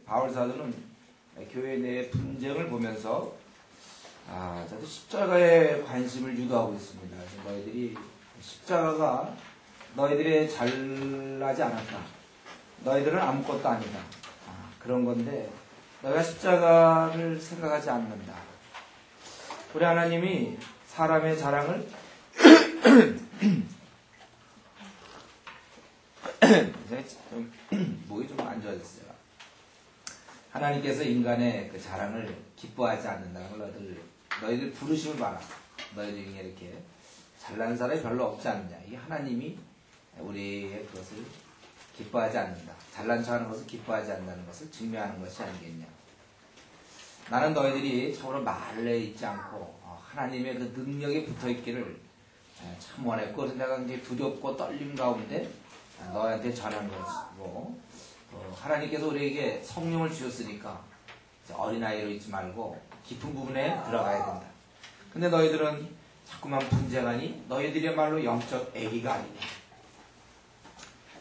바울 사도는 교회 내 분쟁을 보면서 저도 십자가에 관심을 유도하고 있습니다. 너희들이 십자가가 너희들이 잘나지 않았다. 너희들은 아무것도 아니다. 그런 건데 너희가 십자가를 생각하지 않는다. 우리 하나님이 사람의 자랑을 목이 좀 안 좋아졌어요. 하나님께서 인간의 그 자랑을 기뻐하지 않는다는 걸 너희들 부르심을 봐라. 너희들 중에 이렇게 잘난 사람이 별로 없지 않느냐. 이 하나님이 우리의 그것을 기뻐하지 않는다. 잘난 척하는 것을 기뻐하지 않는다는 것을 증명하는 것이 아니겠냐. 나는 너희들이 참으로 말에 있지 않고 하나님의 그 능력에 붙어있기를 참 원했고, 그래서 내가 이제 두렵고 떨림 가운데 너희한테 전한 것이고, 하나님께서 우리에게 성령을 주셨으니까 어린아이로 있지 말고 깊은 부분에 들어가야 된다. 근데 너희들은 자꾸만 분쟁하니 너희들이야말로 영적 애기가 아니냐.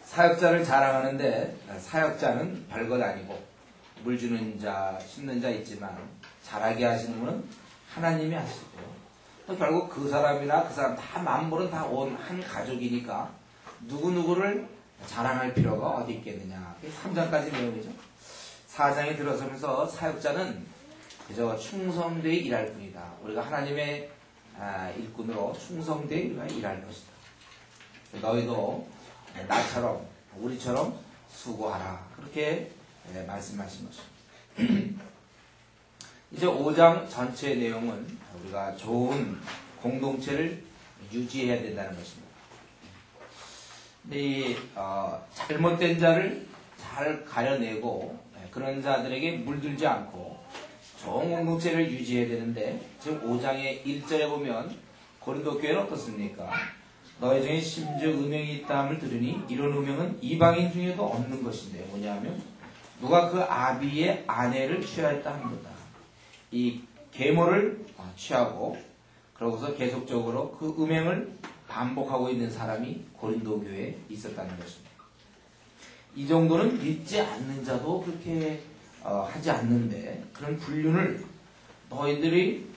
사역자를 자랑하는데 사역자는 별것 아니고 물 주는 자, 심는 자 있지만 자라게 하시는 분은 하나님이 하시고, 또 결국 그 사람이나 그 사람 다 만물은 다 온 한 가족이니까 누구누구를 자랑할 필요가 어디 있겠느냐. 3장까지 내용이죠. 4장에 들어서면서 사역자는 그저 충성되이 일할 뿐이다. 우리가 하나님의 일꾼으로 충성되이 우리가 일할 것이다. 너희도 나처럼 우리처럼 수고하라. 그렇게 말씀하신 것입니다. 이제 5장 전체의 내용은 우리가 좋은 공동체를 유지해야 된다는 것입니다. 이 잘못된 자를 잘 가려내고 그런 자들에게 물들지 않고 좋은 공동체를 유지해야 되는데, 지금 5장의 1절에 보면 고린도 교회는 어떻습니까? 너희 중에 심지어 음행이 있다함을 들으니 이런 음행은 이방인 중에도 없는 것인데, 뭐냐면 누가 그 아비의 아내를 취하였다 합니다. 이 계모를 취하고 그러고서 계속적으로 그 음행을 반복하고 있는 사람이 고린도 교회에 있었다는 것입니다. 이 정도는 믿지 않는 자도 그렇게 하지 않는데, 그런 불륜을 너희들이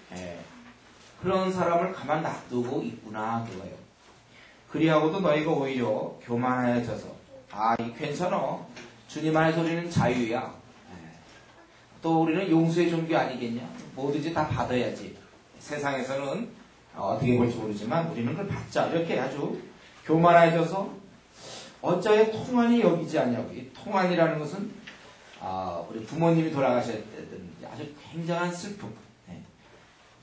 그런 사람을 가만 놔두고 있구나 그거예요. 그리하고도 너희가 오히려 교만하여져서 이 괜찮아. 주님 안에서 우리는 자유야. 또 우리는 용서의 종교 아니겠냐. 뭐든지 다 받아야지. 세상에서는 어떻게 볼지 모르지만 우리는 그걸 받자. 이렇게 아주 교만해져서 어찌하여 통한이 여기지 않냐고. 이 통한이라는 것은 우리 부모님이 돌아가셨던 아주 굉장한 슬픔.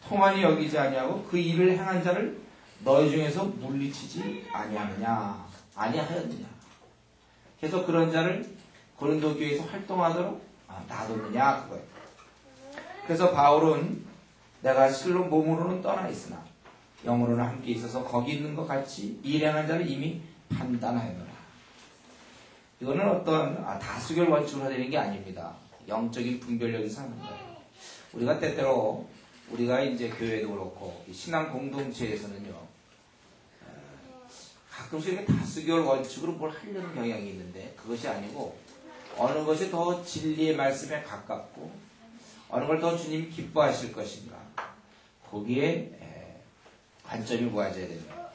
통한이 여기지 않냐고 그 일을 행한 자를 너희 중에서 물리치지 아니하느냐. 아니하였느냐. 계속 그런 자를 고린도 교회에서 활동하도록 놔뒀느냐 그거예요. 그래서 바울은 내가 실로 몸으로는 떠나 있으나 영으로는 함께 있어서 거기 있는 것 같이 일행한 자를 이미 판단하였노라. 이거는 어떤 다수결 원칙으로 되는 게 아닙니다. 영적인 분별력에서 하는 거예요. 우리가 때때로 우리가 이제 교회도 그렇고 신앙 공동체에서는요, 가끔씩 다수결 원칙으로 뭘 하려는 경향이 있는데, 그것이 아니고 어느 것이 더 진리의 말씀에 가깝고 어느 걸 더 주님이 기뻐하실 것인가, 거기에 관점이 모아져야 됩니다.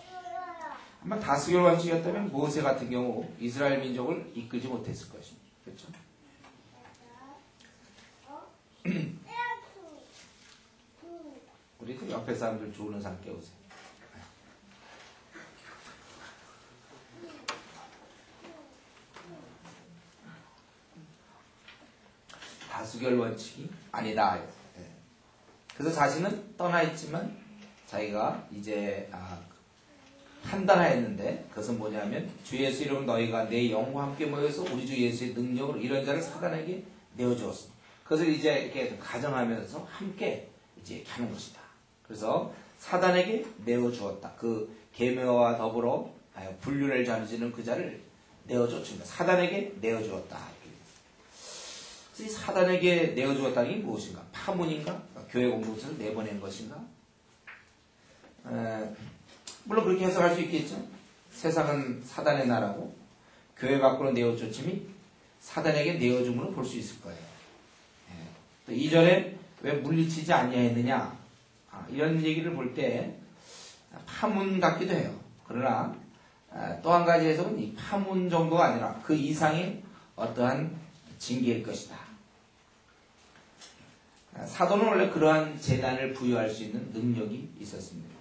아마 다수결 원칙이었다면 모세 같은 경우 이스라엘 민족을 이끌지 못했을 것입니다. 그렇죠? 우리 그 옆에 사람들 좋은 사람 깨우세요. 다수결 원칙이 아니다. 그래서 자신은 떠나 있지만 자기가 이제 판단하였는데, 그것은 뭐냐면 주 예수 이름 너희가 내 영과 함께 모여서 우리 주 예수의 능력으로 이런 자를 사단에게 내어주었습니다. 그것을 이제 이렇게 가정하면서 함께 이제 이렇게 하는 것이다. 그래서 사단에게 내어주었다. 그 계명과 더불어 분륜을 잠지는 그 자를 내어줬습니다. 사단에게 내어주었다. 이 사단에게 내어주었다는 게 무엇인가? 파문인가? 교회 공동체를 내보낸 것인가? 물론 그렇게 해석할 수 있겠죠. 세상은 사단의 나라고 교회 밖으로 내어줬음이 사단에게 내어줌으로 볼 수 있을 거예요. 또 2절에 왜 물리치지 아니하였느냐, 이런 얘기를 볼 때 파문 같기도 해요. 그러나 또 한 가지 해석은 이 파문 정도가 아니라 그 이상의 어떠한 징계일 것이다. 사도는 원래 그러한 재난을 부여할 수 있는 능력이 있었습니다.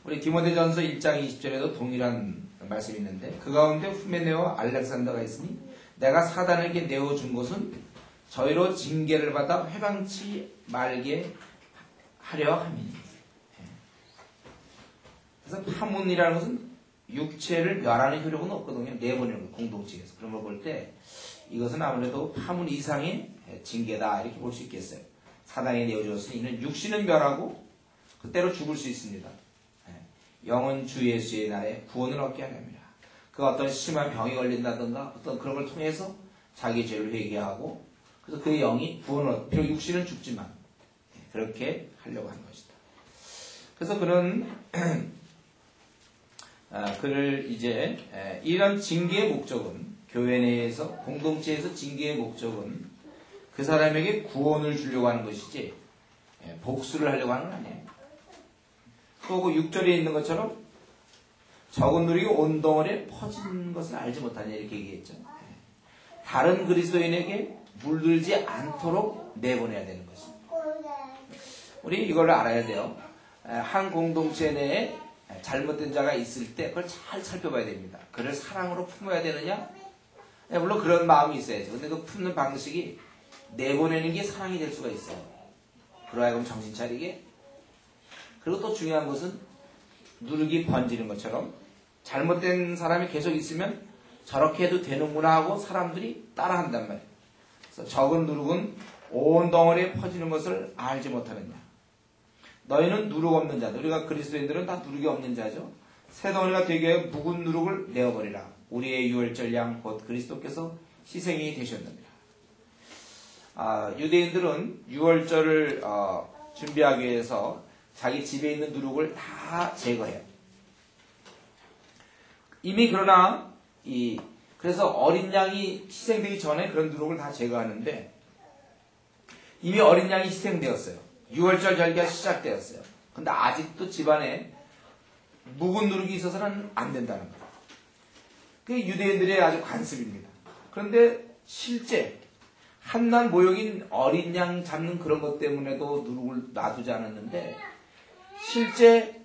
우리 디모데전서 1장 20절에도 동일한 말씀이 있는데, 그 가운데 후메네와 알렉산더가 있으니 내가 사단에게 내어준 것은 저희로 징계를 받아 회방치 말게 하려 함이니. 그래서 파문이라는 것은 육체를 멸하는 효력은 없거든요. 내보내는 거, 공동체에서. 그런 걸 볼 때 이것은 아무래도 파문 이상의 징계다, 이렇게 볼 수 있겠어요. 사단에 내어주었으니 이는 육신은 멸하고 그때로 죽을 수 있습니다. 영은 주 예수의 날에 구원을 얻게 하렵니다. 그 어떤 심한 병이 걸린다든가 어떤 그런 걸 통해서 자기 죄를 회개하고, 그래서 그의 영이 구원을 얻고, 비록 육신은 죽지만 그렇게 하려고 하는 것이다. 그래서 그런 그를 이제 이런 징계의 목적은, 교회 내에서 공동체에서 징계의 목적은 그 사람에게 구원을 주려고 하는 것이지 복수를 하려고 하는 건 아니에요. 또 그 6절에 있는 것처럼 적은 누룩이 온 덩어리에 퍼진 것을 알지 못하냐, 이렇게 얘기했죠. 다른 그리스도인에게 물들지 않도록 내보내야 되는 것입니다. 우리 이걸 알아야 돼요. 한 공동체 내에 잘못된 자가 있을 때 그걸 잘 살펴봐야 됩니다. 그를 사랑으로 품어야 되느냐? 물론 그런 마음이 있어야죠. 근데 그 품는 방식이 내보내는 게 사랑이 될 수가 있어요. 그러하여금 정신 차리게. 그리고 또 중요한 것은 누룩이 번지는 것처럼 잘못된 사람이 계속 있으면 저렇게 해도 되는구나 하고 사람들이 따라한단 말이에요. 그래서 적은 누룩은 온 덩어리에 퍼지는 것을 알지 못하느냐. 너희는 누룩 없는 자들, 우리가 그리스도인들은 다 누룩이 없는 자죠. 새 덩어리가 되게 하여 묵은 누룩을 내어버리라. 우리의 유월절 양 곧 그리스도께서 희생이 되셨느니라. 유대인들은 유월절을 준비하기 위해서 자기 집에 있는 누룩을 다 제거해요. 이미 그러나 그래서 어린 양이 희생되기 전에 그런 누룩을 다 제거하는데, 이미 어린 양이 희생되었어요. 6월절 절기가 시작되었어요. 근데 아직도 집안에 묵은 누룩이 있어서는 안 된다는 거예요. 그게 유대인들의 아주 관습입니다. 그런데 실제 한낱 모욕인 어린 양 잡는 그런 것 때문에도 누룩을 놔두지 않았는데, 실제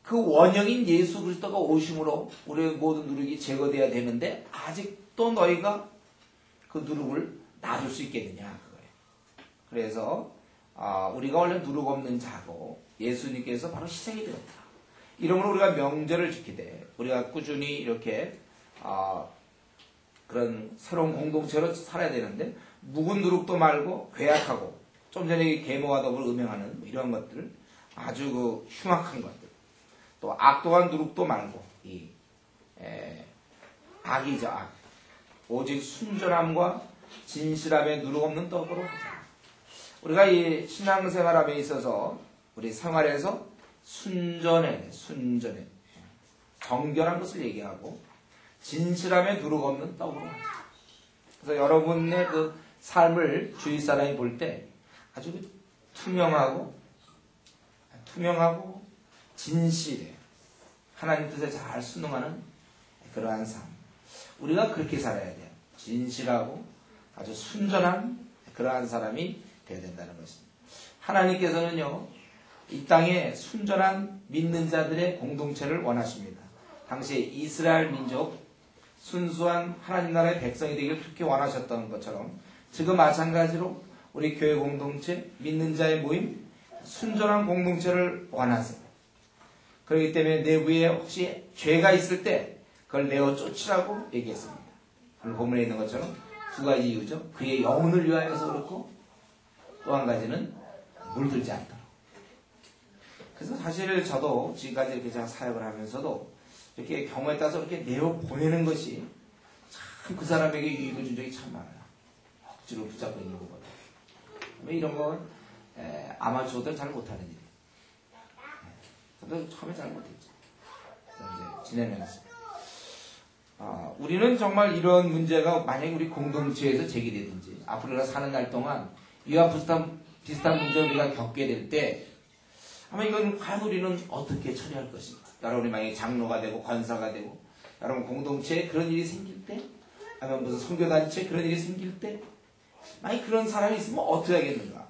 그 원형인 예수 그리스도가 오심으로 우리의 모든 누룩이 제거되어야 되는데 아직도 너희가 그 누룩을 놔둘 수 있겠느냐, 그거예요. 그래서 우리가 원래 누룩 없는 자고 예수님께서 바로 희생이 되었다. 이러므로 우리가 명절을 지키되 우리가 꾸준히 이렇게 그런 새로운 공동체로 살아야 되는데, 묵은 누룩도 말고 괴악하고 좀 전에 계모와 더불어 음행하는 이런 것들, 아주 그 흉악한 것들, 또 악독한 누룩도 말고 악이죠, 악. 오직 순전함과 진실함에 누룩 없는 떡으로 하자. 우리가 이 신앙생활함에 있어서 우리 생활에서 순전해 정결한 것을 얘기하고, 진실함에 누룩 없는 떡으로 하자. 그래서 여러분의 그 삶을 주위 사람이 볼 때 아주 투명하고 진실해, 하나님 뜻에 잘 순응하는 그러한 삶, 우리가 그렇게 살아야 돼요. 진실하고 아주 순전한 그러한 사람이 되어야 된다는 것입니다. 하나님께서는요, 이 땅에 순전한 믿는 자들의 공동체를 원하십니다. 당시 이스라엘 민족, 순수한 하나님 나라의 백성이 되기를 그렇게 원하셨던 것처럼 지금 마찬가지로 우리 교회 공동체, 믿는 자의 모임, 순전한 공동체를 원하세요. 그렇기 때문에 내부에 혹시 죄가 있을 때 그걸 내어 쫓으라고 얘기했습니다. 오늘 본문에 있는 것처럼 두 가지 이유죠. 그의 영혼을 위하여서 그렇고, 또 한 가지는 물들지 않도록. 그래서 사실 저도 지금까지 이렇게 제가 사역을 하면서도 이렇게 경우에 따라서 이렇게 내어 보내는 것이 참 그 사람에게 유익을 준 적이 참 많아요. 억지로 붙잡고 있는 것보다. 이런 건 아마추어들은 잘 못하는 일이에요. 저도 처음에 잘 못했죠. 이제 지내면서 우리는 정말 이런 문제가 만약에 우리 공동체에서 제기되든지 앞으로 우리가 사는 날 동안 이와 비슷한 문제를 우리가 겪게 될 때 아마 이건 과연 우리는 어떻게 처리할 것인가. 여러분이 만약에 장로가 되고 권사가 되고 여러분 공동체에 그런 일이 생길 때 아니면 무슨 선교단체에 그런 일이 생길 때 만약에 그런 사람이 있으면 어떻게 하겠는가.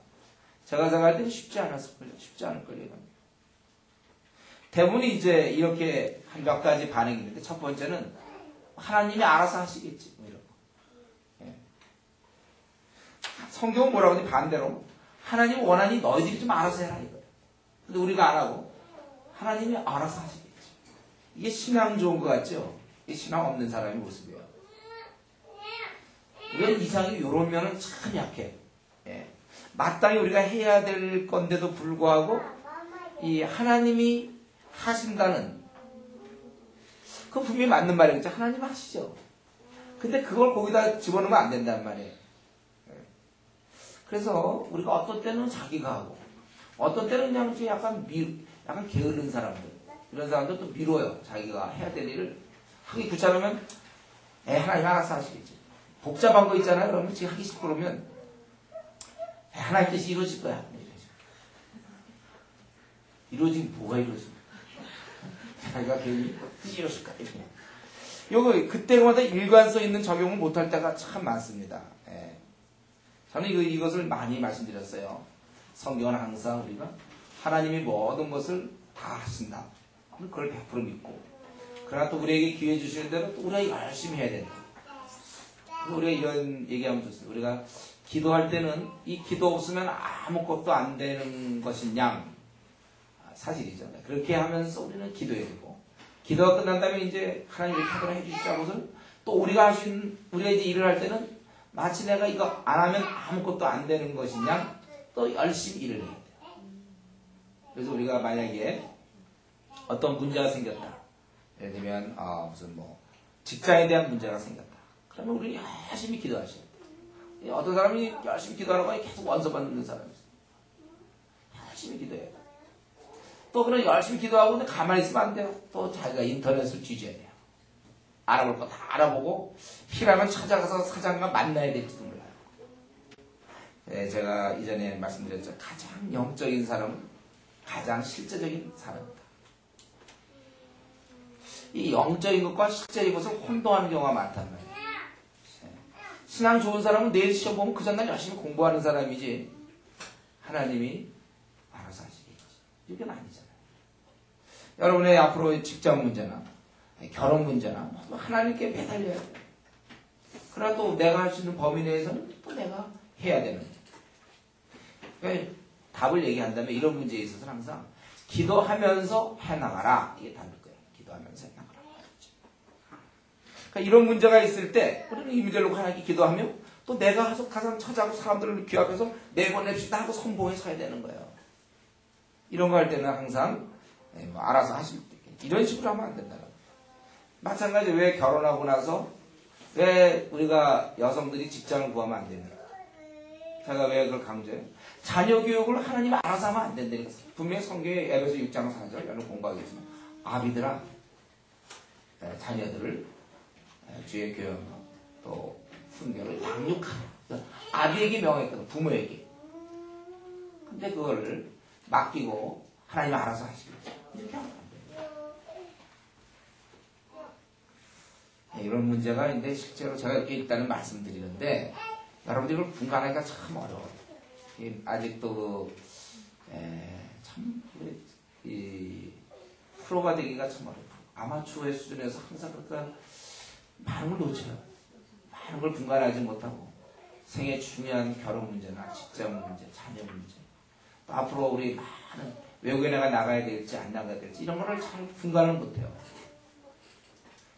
제가 생각할 때는 쉽지 않았을걸요. 쉽지 않을걸요. 대부분이 이제 이렇게 한 몇 가지 반응이 있는데 첫 번째는 하나님이 알아서 하시겠지. 뭐 이런 거. 예. 성경은 뭐라고 하지? 반대로 하나님 원하니 너희들이 좀 알아서 해라 이거예요. 근데 우리가 안 하고 하나님이 알아서 하시겠지. 이게 신앙 좋은 것 같죠? 이게 신앙 없는 사람의 모습이에요. 왜 이상이 이런 면은 참 약해. 예. 마땅히 우리가 해야 될 건데도 불구하고 이 하나님이 하신다는 그건 분명히 맞는 말이겠죠. 하나님 하시죠. 근데 그걸 거기다 집어넣으면 안 된단 말이에요. 그래서 우리가 어떤 때는 자기가 하고 어떤 때는 그냥 약간 게으른 사람들 이런 사람들 또 미뤄요. 자기가 해야 될 일을 하기 귀찮으면 하나님 알아서 하시겠지. 복잡한 거 있잖아요. 그러면 지금 하기 싫고 그러면 하나님 뜻이 이루어질 거야. 이루어지긴 뭐가 이루어집니까? 자기가 괜히 뜻이 이루어질까? 요거 그때마다 일관성 있는 적용을 못할 때가 참 많습니다. 예. 저는 이것을 많이 말씀드렸어요. 성경은 항상 우리가 하나님이 모든 것을 다 하신다. 그걸 100% 믿고 그러나 또 우리에게 기회 주시는 대로 또 우리가 열심히 해야 된다. 우리가 이런 얘기하면 좋습니다. 우리가 기도할 때는 이 기도 없으면 아무것도 안 되는 것인 양 사실이죠. 그렇게 하면서 우리는 기도해야 되고 기도가 끝난 다음에 이제 하나님 이렇게 하도록 해주시자고서 또 우리가 이제 일을 할 때는 마치 내가 이거 안 하면 아무것도 안 되는 것인 양 또 열심히 일을 해야 돼요. 그래서 우리가 만약에 어떤 문제가 생겼다. 예를 들면 무슨 직장에 대한 문제가 생겼다. 그러면 우리 열심히 기도하셔야 돼요. 어떤 사람이 열심히 기도하라고 계속 원서받는 사람이 있어요. 열심히 기도해야 돼요. 또 그런 열심히 기도하고 근데 가만히 있으면 안 돼요. 또 자기가 인터넷을 뒤져야 돼요. 알아볼 거 다 알아보고 필요하면 찾아가서 사장과 만나야 될지도 몰라요. 네, 제가 이전에 말씀드렸죠. 가장 영적인 사람은 가장 실제적인 사람입니다. 이 영적인 것과 실제적인 것을 혼동하는 경우가 많단 말이에요. 신앙 좋은 사람은 내일 시험 보면 그 전날 열심히 공부하는 사람이지 하나님이 알아서 하시겠지. 이게 아니잖아요. 여러분의 앞으로 직장 문제나 결혼 문제나 하나님께 매달려야 돼요. 그러나 또 내가 할 수 있는 범위 내에서는 또 내가 해야 되는 거예요. 그러니까 답을 얘기한다면 이런 문제에 있어서는 항상 기도하면서 해나가라. 이게 답일 거예요. 기도하면서 해나가라. 그러니까 이런 문제가 있을 때 우리는 이 문제를 놓고 하나님께 기도하며 또 내가 가서 찾아가고 사람들을 귀합해서 내보냅시다 하고 선봉에 서야 되는 거예요. 이런 거 할 때는 항상 알아서 하실 때 이런 식으로 하면 안 된다는 거예요. 마찬가지 왜 결혼하고 나서 왜 우리가 여성들이 직장을 구하면 안 됩니까? 제가 왜 그걸 강조해요? 자녀 교육을 하나님이 알아서 하면 안 된다는 거예요. 분명히 성경에 에베소 6장 4절 여러분 공부하겠습니다. 아비들아 자녀들을 주의 교養또 훈계를 양육하라. 아비에게 명했거든. 부모에게. 근데 그걸 맡기고 하나님이 알아서 하시겠죠. 이렇게 하면 안 돼요. 이런 문제가 있는데 실제로 제가 이렇게 일단은 말씀드리는데 여러분들이 이걸 분간하기가 참 어려워요. 아직도 참 이 프로가 되기가 참 어려워요. 아마추어의 수준에서 항상 그러니까 많은 걸 놓쳐요. 많은 걸 분간하지 못하고 생애 중요한 결혼 문제나 직장 문제, 자녀 문제 또 앞으로 우리 많은 외국에 내가 나가야 될지 안 나가야 될지 이런 거를 잘 분간을 못해요.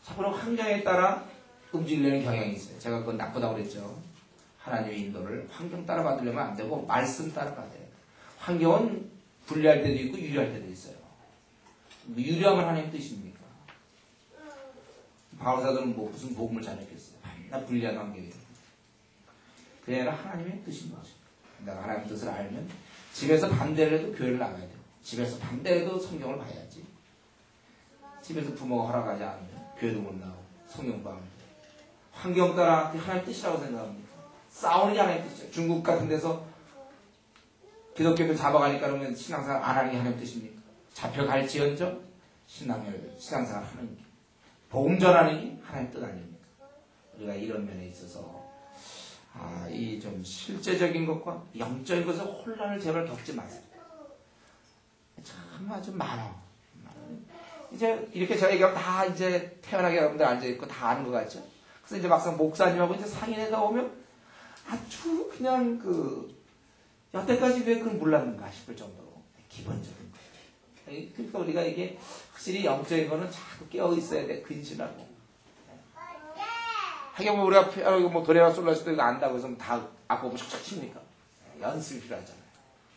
자꾸로 환경에 따라 움직이려는 경향이 있어요. 제가 그건 나쁘다고 그랬죠. 하나님의 인도를 환경 따라 받으려면 안 되고 말씀 따라 받아야 돼요. 환경은 불리할 때도 있고 유리할 때도 있어요. 유리하면 하나님 뜻입니까? 바울사들은 무슨 복음을 잘했겠어요. 맨날 불리한 환경이에요. 그게 아니라 하나님의 뜻인 거죠. 내가 하나님의 뜻을 알면 집에서 반대를 해도 교회를 나가야 돼요. 집에서 반대를 해도 성경을 봐야지. 집에서 부모가 허락하지 않으면 교회도 못 나오고 성경 공부하면 돼요. 환경 따라 그게 하나님 뜻이라고 생각합니다. 싸우는 게 하나님 뜻이죠. 중국 같은 데서 기독교를 잡아가니까 그러면 신앙생활 안 하는 게 하나님 뜻입니까? 잡혀갈지언정 신앙생활 하는 게 복음 전하는 게 하나님 뜻 아닙니까? 우리가 이런 면에 있어서 이 좀 실제적인 것과 영적인 것에 혼란을 제발 겪지 마세요. 참 아주 많아. 이제 이렇게 제가 얘기하면 다 이제 태어나게 여러분들 앉아있고 다 아는 것 같죠? 그래서 이제 막상 목사님하고 이제 상인회가 오면 아주 그냥 여태까지 왜 그걸 몰랐는가 싶을 정도로 기본적인 거예요. 그러니까 우리가 이게 확실히 영적인 거는 자꾸 깨어 있어야 돼. 근신하고. 하긴 뭐 우리가 뭐 도레나 솔라시도 이거 안다고 해서 다 악보고 척척 칩니까? 연습이 필요하잖아요.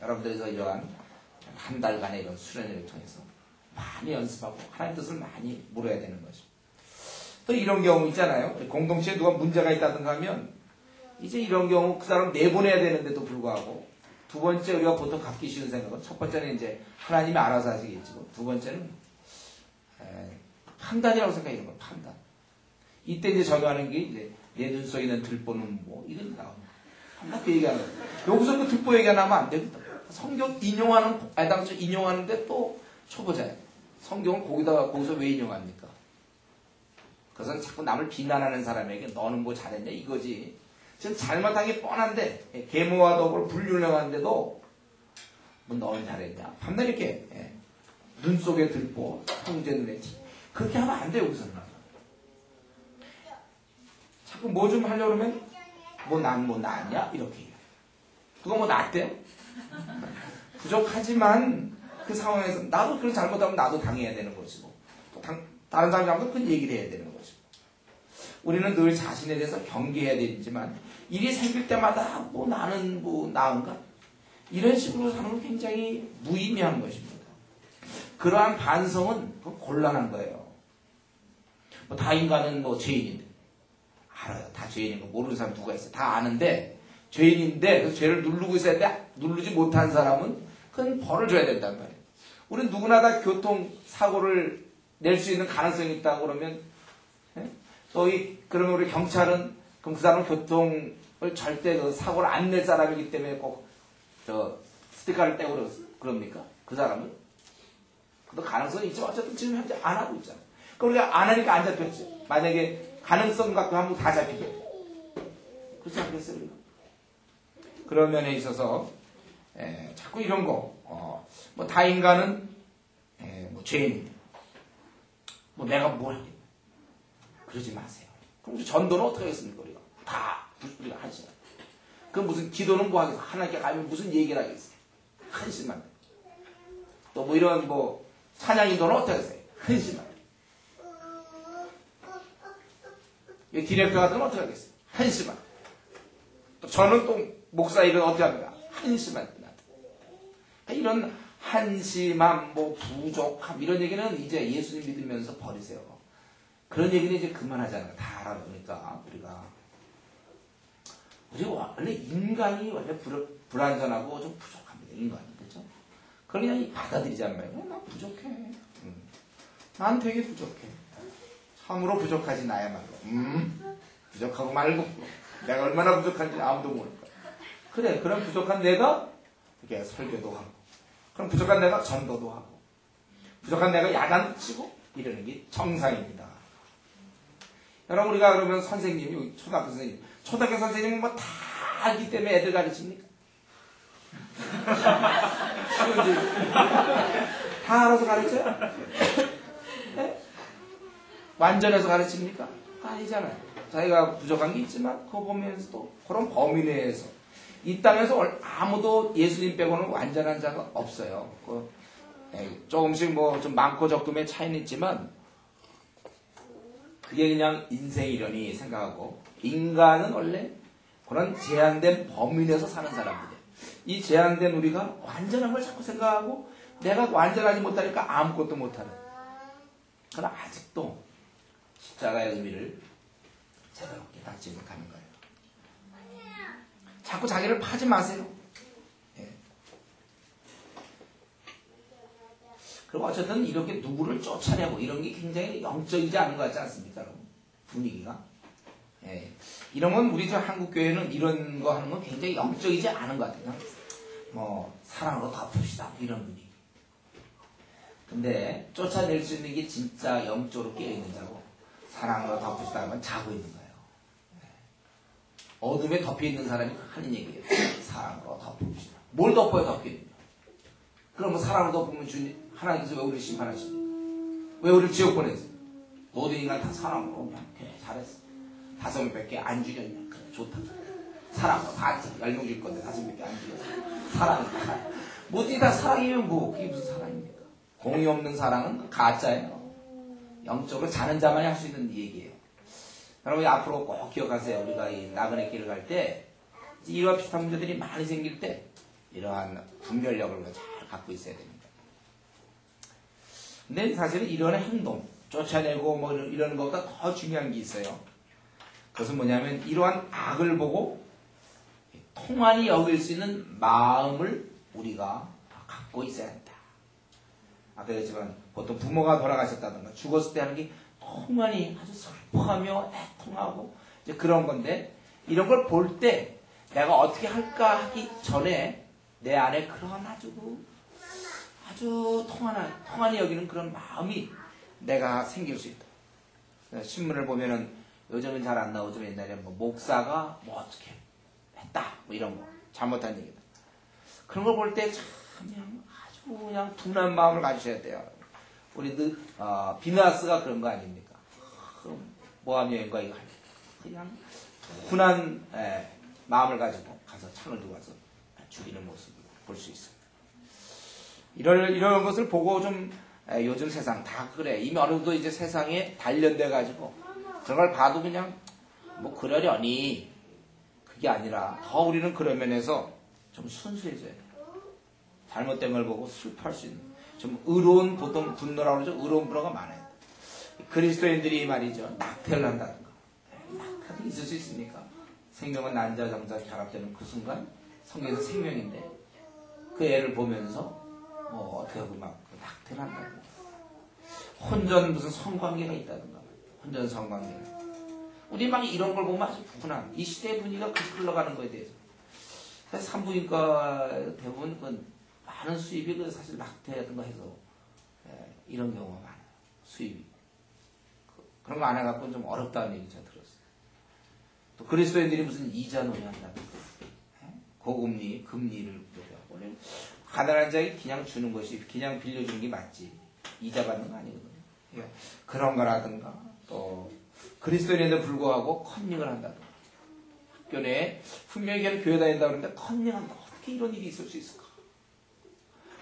여러분들에서 이러한 한 달간의 이런 수련회를 통해서 많이 연습하고 하나님 뜻을 많이 물어야 되는 거죠. 또 이런 경우 있잖아요. 공동체에 누가 문제가 있다든가 하면 이제 이런 경우 그 사람 내보내야 되는데도 불구하고 두 번째 우리가 보통 갖기 쉬운 생각은 첫 번째는 이제 하나님이 알아서 하시겠지고 두 번째는 판단이라고 생각해요. 판단. 이때 이제 적용하는 게 이제 내 눈 속에 있는 들보는 뭐 이런 나옵니다. 그 얘기하는 거예요. 여기서 그 들보 얘기가 나면 안 되거든. 성경 당초 인용하는데 또 초보자예요. 성경을 거기서 왜 인용합니까? 그것은 자꾸 남을 비난하는 사람에게 너는 뭐 잘했냐 이거지. 지금 잘못한 게 뻔한데 계모와 덕을 불륜하는데도 뭐 너는 잘했냐. 밤낮 이렇게 눈 속에 들보 형제 눈에 티 그렇게 하면 안 돼요. 여기서는. 자꾸 뭐 좀 하려고 그러면 난 뭐 나았냐 이렇게 해요. 그거 뭐 나았대요? 부족하지만 그 상황에서 나도 그런 잘못하면 나도 당해야 되는 것이고 또 다른 사람이 하면 그건 얘기를 해야 되는 것이고 우리는 늘 자신에 대해서 경계해야 되지만 일이 생길 때마다 뭐 나는 뭐 나은가 이런 식으로 사는 건 굉장히 무의미한 것입니다. 그러한 반성은 곤란한 거예요. 뭐 다 인간은 뭐 죄인인데 알아요. 다 죄인인 거 모르는 사람 누가 있어. 다 아는데 죄인인데 그 죄를 누르고 있어야 돼. 누르지 못한 사람은 그건 벌을 줘야 된단 말이에요. 우리는 누구나 다 교통사고를 낼 수 있는 가능성이 있다고 그러면 그러면 우리 경찰은 그럼 그 사람은 교통을 절대 사고를 안 낼 사람이기 때문에 꼭 스티커를 떼고 그럽니까? 그 사람은? 그도 가능성이 있지만 어쨌든 지금 현재 안 하고 있잖아. 그럼 우리가 안 하니까 안 잡혔지. 만약에 가능성 갖고 하면 다 잡히게. 그렇지 않겠어요? 그런 면에 있어서 자꾸 이런 거 뭐 다 인간은 뭐 죄인인데 뭐 내가 뭘 하겠냐. 그러지 마세요. 그럼 우리 전도는 어떻게 하겠습니까? 우리가 하지. 그 무슨 기도는 뭐 하겠어? 하나님께 가면 무슨 얘기를 하겠어? 한심한. 또 뭐 이런 뭐 찬양인도는 어떻게 하겠어요? 한심한. 이 디렉터 같은 건 어떻게 하겠어요? 한심한. 또 저는 또 목사 일은 어떻게 합니까? 한심한. 이런 한심함, 뭐 부족함 이런 얘기는 이제 예수님 믿으면서 버리세요. 그런 얘기는 이제 그만하잖아요. 다 알아. 그러니까 우리가 원래 인간이 원래 불완전하고 좀 부족합니다. 인간은 그렇죠? 그걸 그냥 받아들이자는 말이에요. 나 부족해. 난 되게 부족해. 참으로 부족하지 나야말로. 부족하고 말고 내가 얼마나 부족한지 아무도 모를 거야. 그래, 그럼 부족한 내가 이렇게 설교도 하고, 그럼 부족한 내가 전도도 하고, 부족한 내가 야단 치고 이러는 게 정상입니다. 여러분 우리가 그러면 선생님이 초등학교 선생님은 뭐 다 알기 때문에 애들 가르칩니까? 다 알아서 가르쳐요? 네? 완전해서 가르칩니까? 아니잖아요. 자기가 부족한 게 있지만 그거 보면서도 그런 범위 내에서 이 땅에서 아무도 예수님 빼고는 완전한 자가 없어요. 조금씩 뭐 좀 많고 적음의 차이는 있지만 그게 그냥 인생이려니 생각하고 인간은 원래 그런 제한된 범위 내에서 사는 사람들이에요. 이 제한된 우리가 완전한 걸 자꾸 생각하고 내가 완전하지 못하니까 아무것도 못하는. 그러나 아직도 십자가의 의미를 제대로 깨닫지 못하는 거예요. 자꾸 자기를 파지 마세요. 예. 그리고 어쨌든 이렇게 누구를 쫓아내고 이런 게 굉장히 영적이지 않은 것 같지 않습니까? 여러분? 분위기가. 예. 예. 이런 건 우리 저 한국 교회는 이런 거 하는 건 굉장히 영적이지 않은 것 같아요. 뭐 사랑으로 덮읍시다 이런 분위기. 근데 쫓아낼 수 있는 게 진짜 영적으로 깨어있는 자고 사랑으로 덮읍시다 하면 자고 있는 거예요. 예. 어둠에 덮여있는 사람이 하는 얘기예요. 사랑으로 덮읍시다. 뭘 덮어야 덮여있냐? 그럼 뭐 사랑으로 덮으면 주님 하나님께서 왜 우리를 심판하십니까? 왜 우리를 지옥 보내세요? 모든 인간 다 사랑으로 그냥 그래 잘했어. 5명밖에 안 죽였냐? 그래 좋다. 사랑으로 다 10명 줄 건데 5명밖에 안 죽였어. 사랑이다. 모두 다 사랑이면 뭐 그게 무슨 사랑입니까? 공의 없는 사랑은 가짜예요. 영적으로 자는 자만이 할 수 있는 얘기예요. 여러분 앞으로 꼭 기억하세요. 우리가 이 나그네 길을 갈 때 이와 비슷한 문제들이 많이 생길 때 이러한 분별력을 잘 갖고 있어야 됩니다. 근데 사실은 이런 행동, 쫓아내고 뭐 이런 것보다 더 중요한 게 있어요. 그것은 뭐냐면 이러한 악을 보고 통한이 여길 수 있는 마음을 우리가 갖고 있어야 한다. 아까 얘기했지만 보통 부모가 돌아가셨다든가 죽었을 때 하는 게 통한이 아주 슬퍼하며 애통하고 이제 그런 건데 이런 걸 볼 때 내가 어떻게 할까 하기 전에 내 안에 그런 아주 통한이 여기는 그런 마음이 내가 생길 수 있다. 신문을 보면은 요즘은 잘 안 나오지만 옛날에 뭐 목사가 뭐 어떻게 했다 뭐 이런 거 잘못한 얘기다. 그런 걸 볼 때 참 그냥 아주 그냥 둔한 마음을 가지셔야 돼요. 우리 비나스가 그런 거 아닙니까? 모함 여행과 이거 그냥 둔한 마음을 가지고 가서 창을 두고 와서 죽이는 모습을 볼 수 있습니다. 이런 것을 보고 좀 요즘 세상 다 그래. 이미 어느 정도 이제 세상에 단련돼 가지고 그런 걸 봐도 그냥 뭐 그러려니 그게 아니라 더 우리는 그런 면에서 좀 순수해져야 돼요. 잘못된 걸 보고 슬퍼할 수 있는 좀 의로운 보통 분노라고 그러죠. 의로운 분노가 많아요. 그리스도인들이 말이죠. 낙태를 한다든가. 낙태도 있을 수 있습니까? 생명은 난자 정자 결합되는 그 순간 성경에서 생명인데 그 애를 보면서 뭐 어떻게 하고 막 낙태를 한다고. 혼전 무슨 성관계가 있다든가. 혼전 성관계. 우리 막 이런 걸 보면 아주 분한. 이 시대의 분위기가 그렇게 흘러가는 거에 대해서. 산부인과 대부분 많은 수입이 사실 낙태라든가 해서 이런 경우가 많아요. 수입이. 그런 거 안 해갖고 좀 어렵다는 얘기 제가 들었어요. 또 그리스도인들이 무슨 이자 논의한다든가. 고금리, 금리를 우려하고. 가난한 자에게 그냥 주는 것이 그냥 빌려주는 게 맞지. 이자 받는 거 아니거든요. 그런 거라든가 또 그리스도인에도 불구하고 컨닝을 한다든가 학교 내에 분명히 걔는 교회 다닌다고 그러는데 컨닝한다. 어떻게 이런 일이 있을 수 있을까?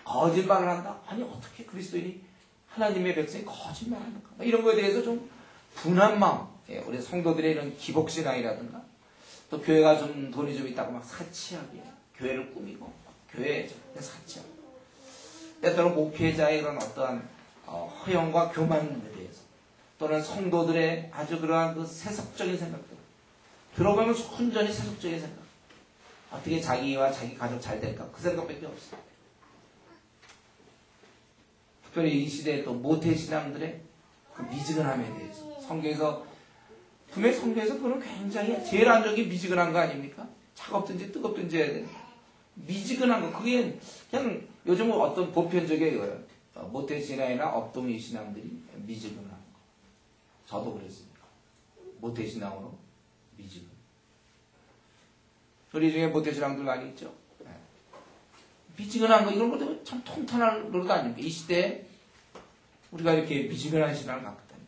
거짓말을 한다? 아니 어떻게 그리스도인이 하나님의 백성이 거짓말을 하는가? 이런 거에 대해서 좀 분한 마음 우리 성도들의 이런 기복신앙이라든가 또 교회가 좀 돈이 좀 있다고 막 사치하게 교회를 꾸미고 교회에 사치하고 때때로 목회자의 그런 어떠한 허영과 교만에 대해서 또는 성도들의 아주 그러한 그 세속적인 생각들 들어보면 순전히 세속적인 생각 어떻게 자기와 자기 가족 잘 될까 그 생각밖에 없어요. 특별히 이 시대에 또 모태신앙들의 그 미지근함에 대해서 성경에서 분명히 성경에서 그건 굉장히 제일 안 좋은 게 미지근한 거 아닙니까? 차갑든지 뜨겁든지 해야 되는 미지근한 거 그게 그냥 요즘 어떤 보편적인 이거예요. 모태신앙이나 업동의 신앙들이 미지근한 거. 저도 그랬습니다. 모태신앙으로 미지근. 우리 중에 모태신앙들 많이 있죠. 미지근한 거 이런 것도 참 통탄할 노릇 아닙니까? 이 시대에 우리가 이렇게 미지근한 신앙을 갖고 있다니.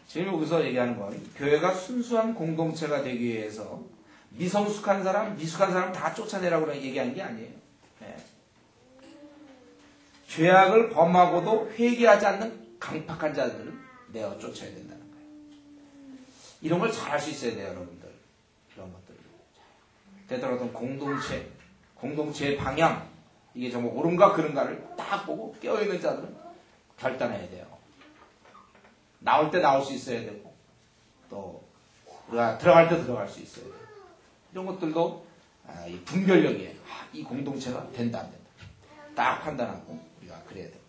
지금 여기서 얘기하는 건 교회가 순수한 공동체가 되기 위해서 미성숙한 사람, 미숙한 사람 다 쫓아내라고 얘기하는 게 아니에요. 네. 죄악을 범하고도 회개하지 않는 강팍한 자들을 내어 쫓아야 된다는 거예요. 이런 걸 잘 할 수 있어야 돼요, 여러분들. 이런 것들. 되도록 어떤 공동체의 방향, 이게 정말 옳은가 그른가를 딱 보고 깨어있는 자들은 결단해야 돼요. 나올 때 나올 수 있어야 되고, 또, 우리가 들어갈 때 들어갈 수 있어야 돼요. 이런 것들도 이 분별력에 이 공동체가 된다 안 된다 딱 판단하고 우리가 그래야 돼요.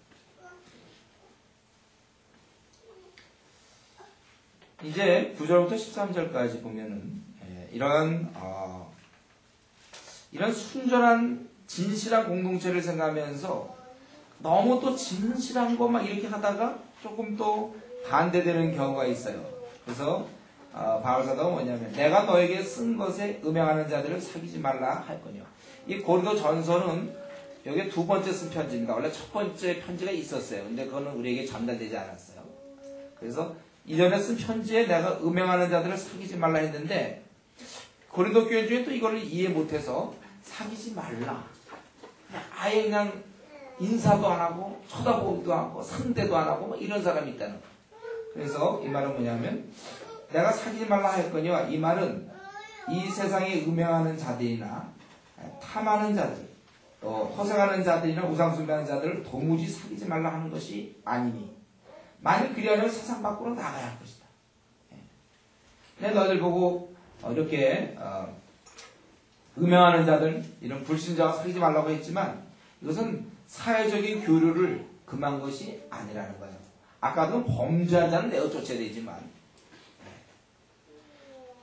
이제 9절부터 13절까지 보면은 이런 순전한 진실한 공동체를 생각하면서 너무 또 진실한 것만 이렇게 하다가 조금 또 반대되는 경우가 있어요. 그래서 바울사도가 뭐냐면 내가 너에게 쓴 것에 음행하는 자들을 사귀지 말라 할 거냐. 이 고린도 전서는 여기 두 번째 쓴 편지입니다. 원래 첫 번째 편지가 있었어요. 근데 그거는 우리에게 전달되지 않았어요. 그래서 이전에 쓴 편지에 내가 음행하는 자들을 사귀지 말라 했는데 고린도 교인 중에 또 이걸 이해 못해서 사귀지 말라. 아예 그냥 인사도 안 하고 쳐다보기도 하고 상대도 안 하고 뭐 이런 사람이 있다는 거예요. 그래서 이 말은 뭐냐면 내가 사귀지 말라 했거니와 이 말은 이 세상에 음행하는 자들이나 탐하는 자들 또 허생하는 자들이나 우상숭배하는 자들을 도무지 사귀지 말라 하는 것이 아니니 만일 그리하면 세상 밖으로 나가야 할 것이다. 근데 너희들 보고 이렇게 음행하는 자들 이런 불신자와 사귀지 말라고 했지만 이것은 사회적인 교류를 금한 것이 아니라는 거예요. 아까도 범죄한 자는 내어 쫓아야 되지만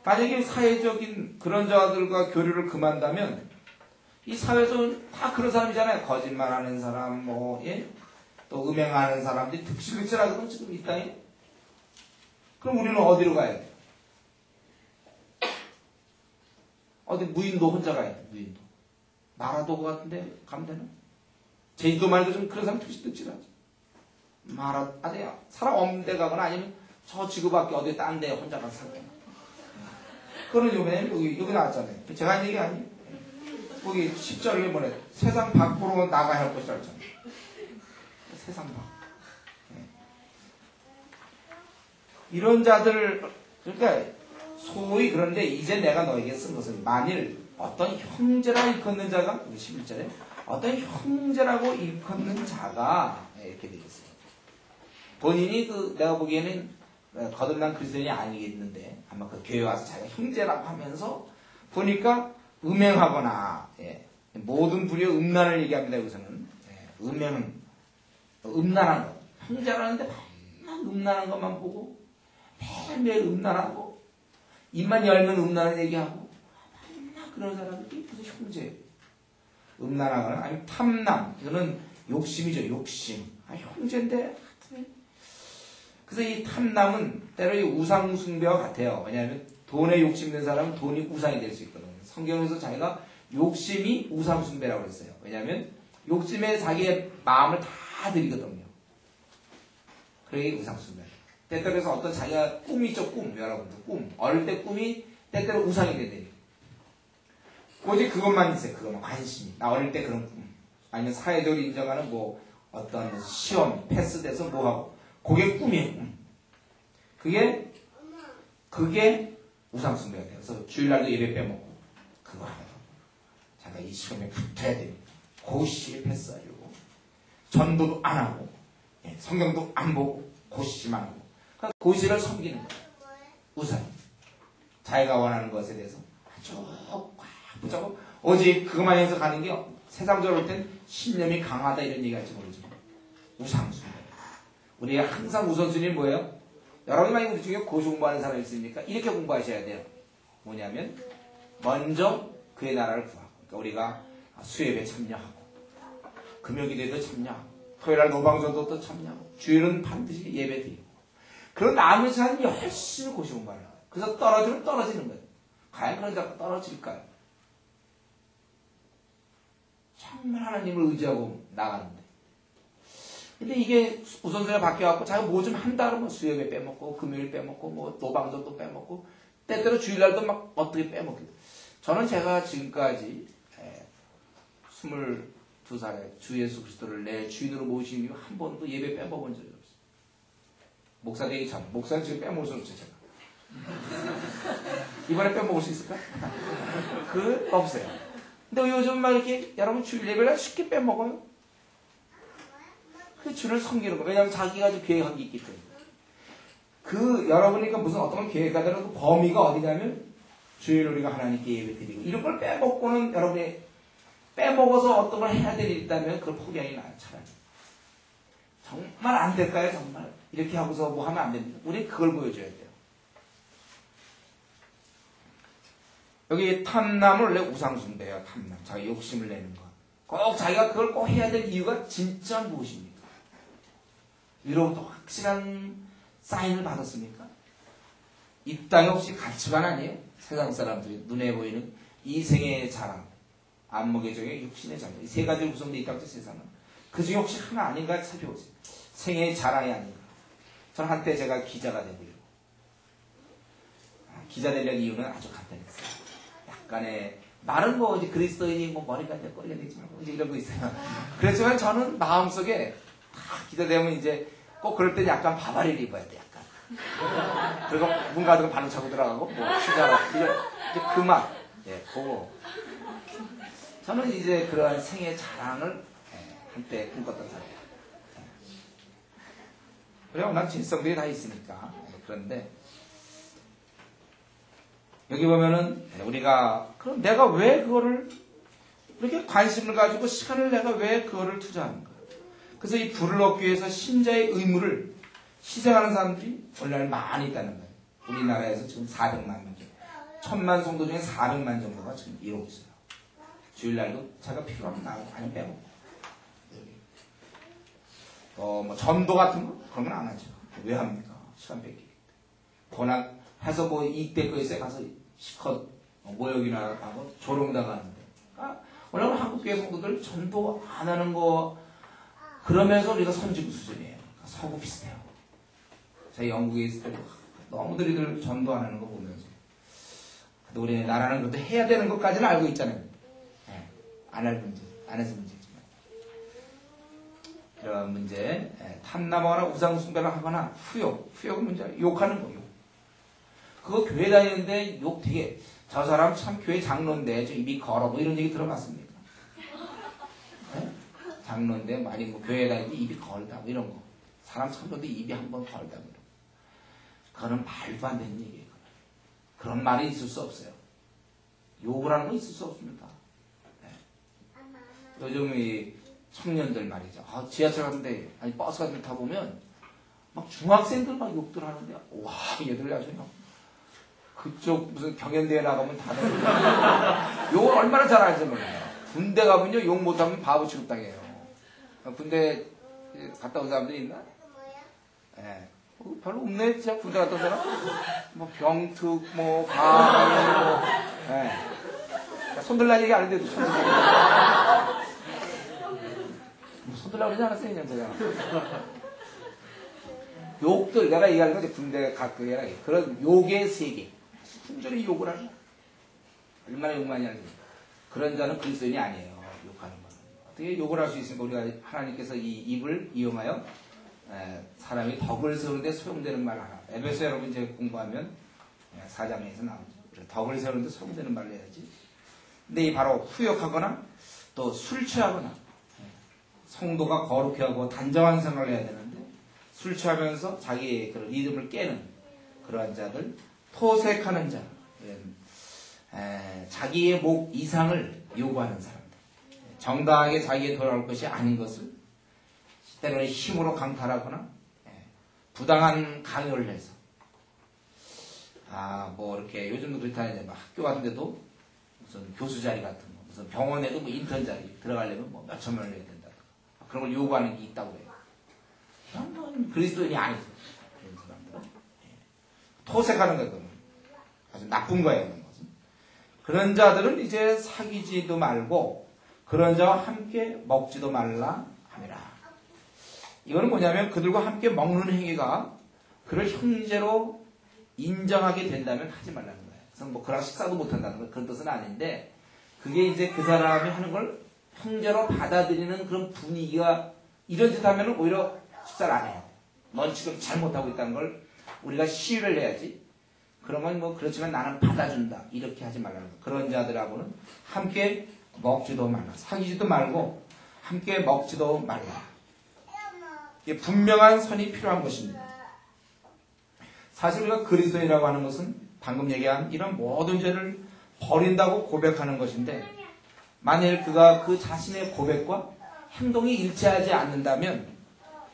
만약에 사회적인 그런 자들과 교류를 금한다면 이 사회에서 다 그런 사람이잖아요. 거짓말하는 사람, 또 음행하는 사람들이 득실득실하거든 지금 이 땅에. 그럼 우리는 어디로 가야 돼? 어디 무인도 혼자 가야 돼. 무인도. 마라도 같은데 가면 되나? 제주도만 해도 좀 그런 사람 득실득실하지. 아니야. 사람 없는 데 가거나 아니면 저 지구밖에 어디 딴 데 혼자 가서 살거나. 그런 요번에 여기 나왔잖아요. 제가 한 얘기 아니에요. 거기 10절에 뭐래? 세상 밖으로 나가야 할 것이라 했잖아요. 세상 밖. 이런 자들, 그러니까 소위 그런데 이제 내가 너에게 쓴 것은 만일 어떤 형제라 일컫는 자가 11절에 어떤 형제라고 일컫는 자가 이렇게 되겠어요. 본인이 내가 보기에는 거듭난 그리스도인이 아니겠는데 아마 그 교회 와서 자기가 형제라고 하면서 보니까 음행하거나 모든 불의의 음란을 얘기합니다. 여기서는 음행은 음란한 것 형제라는데 맨날 음란한 것만 보고 매일매일 음란하고 입만 열면 음란을 얘기하고 맨날 그런 사람들이 무슨 형제예요. 음란하거나 아니면 탐남 이거는 욕심이죠. 욕심. 형제인데 그래서 이 탐남은 때로 이 우상 숭배와 같아요. 왜냐하면 돈에 욕심 있는 사람은 돈이 우상이 될 수 있거든요. 성경에서 자기가 욕심이 우상 숭배라고 했어요. 왜냐하면 욕심에 자기의 마음을 다 들이거든요. 그게 우상 숭배. 때때로 어떤 자기가 꿈이 있죠. 꿈. 여러분들 꿈. 어릴 때 꿈이 때때로 우상이 되더니 오직 그것만 있어요. 그것만 관심이. 나 어릴 때 그런 꿈. 아니면 사회적으로 인정하는 어떤 시험 패스돼서 뭐하고 그게 꿈이에요. 그게 우상 숭배가 돼요. 그래서 주일날도 예배 빼먹고 그거 하고 자기가 이 시험에 붙어야 돼요. 고시에 패스하려고 전도도 안 하고 성경도 안 보고 고시만 하고 그러니까 고시를 섬기는 거예요. 우상. 자기가 원하는 것에 대해서 아주 붙잡고 오직 그것만 해서 가는 게 세상적으로 볼 땐 신념이 강하다 이런 얘기 할지 모르지만 우상숭배. 우리가 항상 우선순위는 뭐예요? 여러분이 만약 우리 중에 고시 공부하는 사람이 있습니까? 이렇게 공부하셔야 돼요. 뭐냐면 먼저 그의 나라를 구하고 그러니까 우리가 수예배 참여하고 금요기도에도 참여하고 토요일날 노방전도도 참여하고 주일은 반드시 예배 드리고 그런 나머지 사람이 열심히 고시 공부하는 거예요. 그래서 떨어지면 떨어지는 거예요. 과연 그런 자가 떨어질까요? 정말 하나님을 의지하고 나가는데 근데 이게 우선순위가 바뀌어갖고 자기가 뭐 좀 한다 그러면 수요일에 빼먹고 금요일 빼먹고 노방전도 빼먹고 때때로 주일날도 막 어떻게 빼먹기도. 저는 제가 지금까지 22살에 주 예수 그리스도를 내 주인으로 모신 이후 한 번도 예배 빼먹은 적이 없어요. 목사 되기 전. 목사는 지금 빼먹을 수 없죠, 제가. 이번에 빼먹을 수 있을까? 없어요. 근데 요즘 막 이렇게 여러분 주일 예배를 쉽게 빼먹어요. 그 주를 섬기는 거예요. 왜냐하면 자기가 좀 계획한 게 있기 때문에. 여러분이니까 무슨 어떤 걸 계획하더라도 그 범위가 어디냐면 주일 우리가 하나님께 예배 드리고 이런 걸 빼먹고는 여러분이 빼먹어서 어떤 걸 해야 될 일이 있다면 그걸 포기하기 나아요. 차라리. 정말 안 될까요? 정말. 이렇게 하고서 뭐 하면 안 됩니다. 우리 그걸 보여줘야 돼요. 여기 탐남은 원래 우상숭배예요. 탐남. 자기 욕심을 내는 것. 꼭 자기가 그걸 꼭 해야 될 이유가 진짜 무엇입니까? 위로부터 확실한 사인을 받았습니까? 이 땅에 혹시 가치관 아니에요? 세상 사람들이 눈에 보이는 이생의 자랑, 안목의 정의, 육신의 자랑. 이 세 가지로 구성되어 있다고 해서 세상은. 그 중에 혹시 하나 아닌가 살펴보세요. 생의 자랑이 아닌가. 저는 한때 제가 기자가 되고요. 기자 되려는 이유는 아주 간단했어요. 약간의 말은 뭐 이제 그리스도인이 뭐 머리가 이제 꼬리가 되지 말고 이제 이런 거 있어요. 그렇지만 저는 마음속에 기자 되면 이제 꼭 그럴 때 약간 바바리를 입어야 돼. 약간. 그리고 문 같은 거 발로 차고 들어가고 뭐 시자라 이제 그 맛. 예, 보고. 저는 이제 그러한 생의 자랑을 한때 꿈꿨던 사람이에요. 그래 워낙 진성들이 다 있으니까. 그런데 여기 보면은 우리가 그럼 내가 왜 그거를 이렇게 관심을 가지고 시간을 내가 왜 그거를 투자하는가? 그래서 이 부를 얻기 위해서 신자의 의무를 희생하는 사람들이 오늘날 많이 있다는 거예요. 우리나라에서 지금 400만 명 정도, 1000만 성도 중에 400만 정도가 지금 이러고 있어요. 주일날도 제가 필요하면 나가고 아니면 빼고. 뭐 전도 같은 거 그런 건 안 하죠. 왜 합니까? 시간 뺏기기. 번학 해서 뭐 이익될 거 있어요. 가서 시컷 모욕이나 하고 조롱당하는데. 오늘 한국교회 성도들 전도 안 하는 거 그러면서 우리가 선지부 수준이에요. 서구 비슷해요. 제가 영국에 있을 때도 너무들 전도 안 하는 거 보면서. 근데 우리 나라는 그것도 해야 되는 것까지는 알고 있잖아요. 네. 안 할 문제, 안 해서 문제지만. 이런 문제, 탐나무하거나 우상숭배를 하거나 후욕은 문제야. 욕하는 거요. 그거 교회 다니는데 욕 되게, 저 사람 참 교회 장로인데 저 입이 걸어 뭐 이런 얘기 들어봤습니까? 네? 장로인데 많이 뭐 교회 다니는데 입이 걸다 뭐 이런 거. 사람 참 그런데 입이 한번 걸다 뭐 이런 거. 그거는 말도 안 되는 얘기예요. 그런 말이 있을 수 없어요. 욕을 하는 건 있을 수 없습니다. 네. 요즘 이 청년들 말이죠. 지하철 갔는데, 아니 버스 같은 데 타보면 막 중학생들 막 욕들 하는데, 와, 얘들 아주 그쪽 무슨 경연대회 나가면 다들 욕을 얼마나 잘하는지 몰라요. 군대 가면요 욕 못하면 바보 취급당해요. 군대 갔다 온 사람들이 있나? 예. 별로 없네. 진짜 군대 갔다 온 사람? 뭐 병특 뭐 방 예. 손들라는 얘기 안 했는데도 손들라고 그러지 않았어요 그냥 제가. 욕들 내가 얘기하는 건 이제 군대 가끔이라 그런 욕의 세계. 순전히 욕을 하는 거야. 얼마나 욕 많이 하는지. 그런 자는 그리스도인이 아니에요. 욕하는 거는. 어떻게 욕을 할 수 있습니까? 우리가 하나님께서 이 입을 이용하여 사람이 덕을 세우는데 소용되는 말 하나. 에베소 여러분 이제 공부하면 4장에서 나오죠. 덕을 세우는데 소용되는 말을 해야지. 근데 이 바로 후욕하거나 또 술 취하거나 성도가 거룩해 하고 단정한 생활을 해야 되는데 술 취하면서 자기의 그런 리듬을 깨는 그러한 자들, 토색하는 자, 자기의 목 이상을 요구하는 사람들, 정당하게 자기에 돌아올 것이 아닌 것을 때로는 힘으로 강탈하거나 부당한 강요를 해서 뭐 이렇게 요즘도 그렇다는데 학교 같은 데도 무슨 교수 자리 같은 거, 무슨 병원에도 뭐 인턴 자리 들어가려면 뭐 몇천만 원을 내야 된다. 그런 걸 요구하는 게 있다고 해요. 그런 건 그리스도인이 아니죠. 그런 사람들은. 토색하는 것들은 아주 나쁜 거예요. 그런 것은. 그런 자들은 이제 사귀지도 말고 그런 자와 함께 먹지도 말라 함이라. 이거는 뭐냐면 그들과 함께 먹는 행위가 그를 형제로 인정하게 된다면 하지 말라는 거예요. 그래서 뭐 그랑 식사도 못한다는 건 그런 뜻은 아닌데 그게 이제 그 사람이 하는 걸 형제로 받아들이는 그런 분위기가 이런 짓 하면 오히려 식사를 안 해요. 넌 지금 잘못하고 있다는 걸 우리가 시위를 해야지. 그런 건 뭐 그렇지만 나는 받아준다. 이렇게 하지 말라는 거예요. 그런 자들하고는 함께 먹지도 말라. 사귀지도 말고 함께 먹지도 말라. 이게 분명한 선이 필요한 것입니다. 사실 우리가 그리스도인이라고 하는 것은 방금 얘기한 이런 모든 죄를 버린다고 고백하는 것인데 만일 그가 그 자신의 고백과 행동이 일치하지 않는다면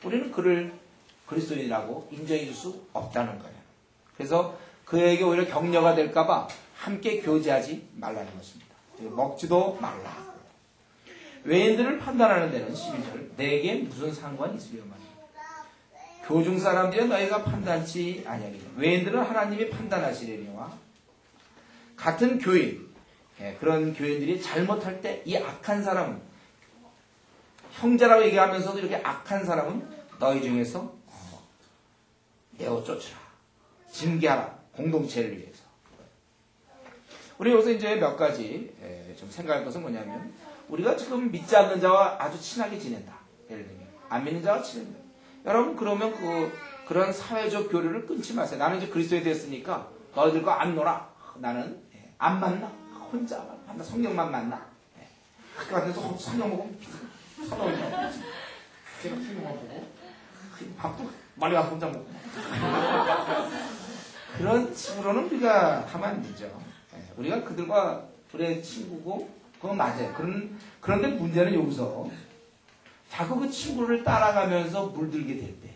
우리는 그를 그리스도인이라고 인정해 줄 수 없다는 거예요. 그래서 그에게 오히려 격려가 될까봐 함께 교제하지 말라는 것입니다. 먹지도 말라. 외인들을 판단하는 데는 12절 내게 무슨 상관이 있으려 말이야. 교중 사람들은 너희가 판단치 아니하리라. 외인들은 하나님이 판단하시려니와 같은 교인, 그런 교인들이 잘못할 때 이 악한 사람은 형제라고 얘기하면서도 이렇게 악한 사람은 너희 중에서 내어 쫓으라. 징계하라. 공동체를 위해서. 우리 여기서 이제 몇 가지 좀 생각할 것은 뭐냐면 우리가 지금 믿지 않는 자와 아주 친하게 지낸다. 예를 들면 안 믿는 자와 친한다. 여러분 그러면 그런 사회적 교류를 끊지 마세요. 나는 이제 그리스도에 됐으니까 너희들과 안 놀아. 나는 안 만나. 혼자 만나. 성경만 만나. 학교 가서 성경 먹으면 제가 성경만 보고 밥도 말리 가서 혼자 먹고 그런 식으로는 우리가 하면 안 되죠. 우리가 그들과 우리의 친구고 그건 맞아요. 그런데 문제는 여기서 자꾸 그 친구를 따라가면서 물들게 될 때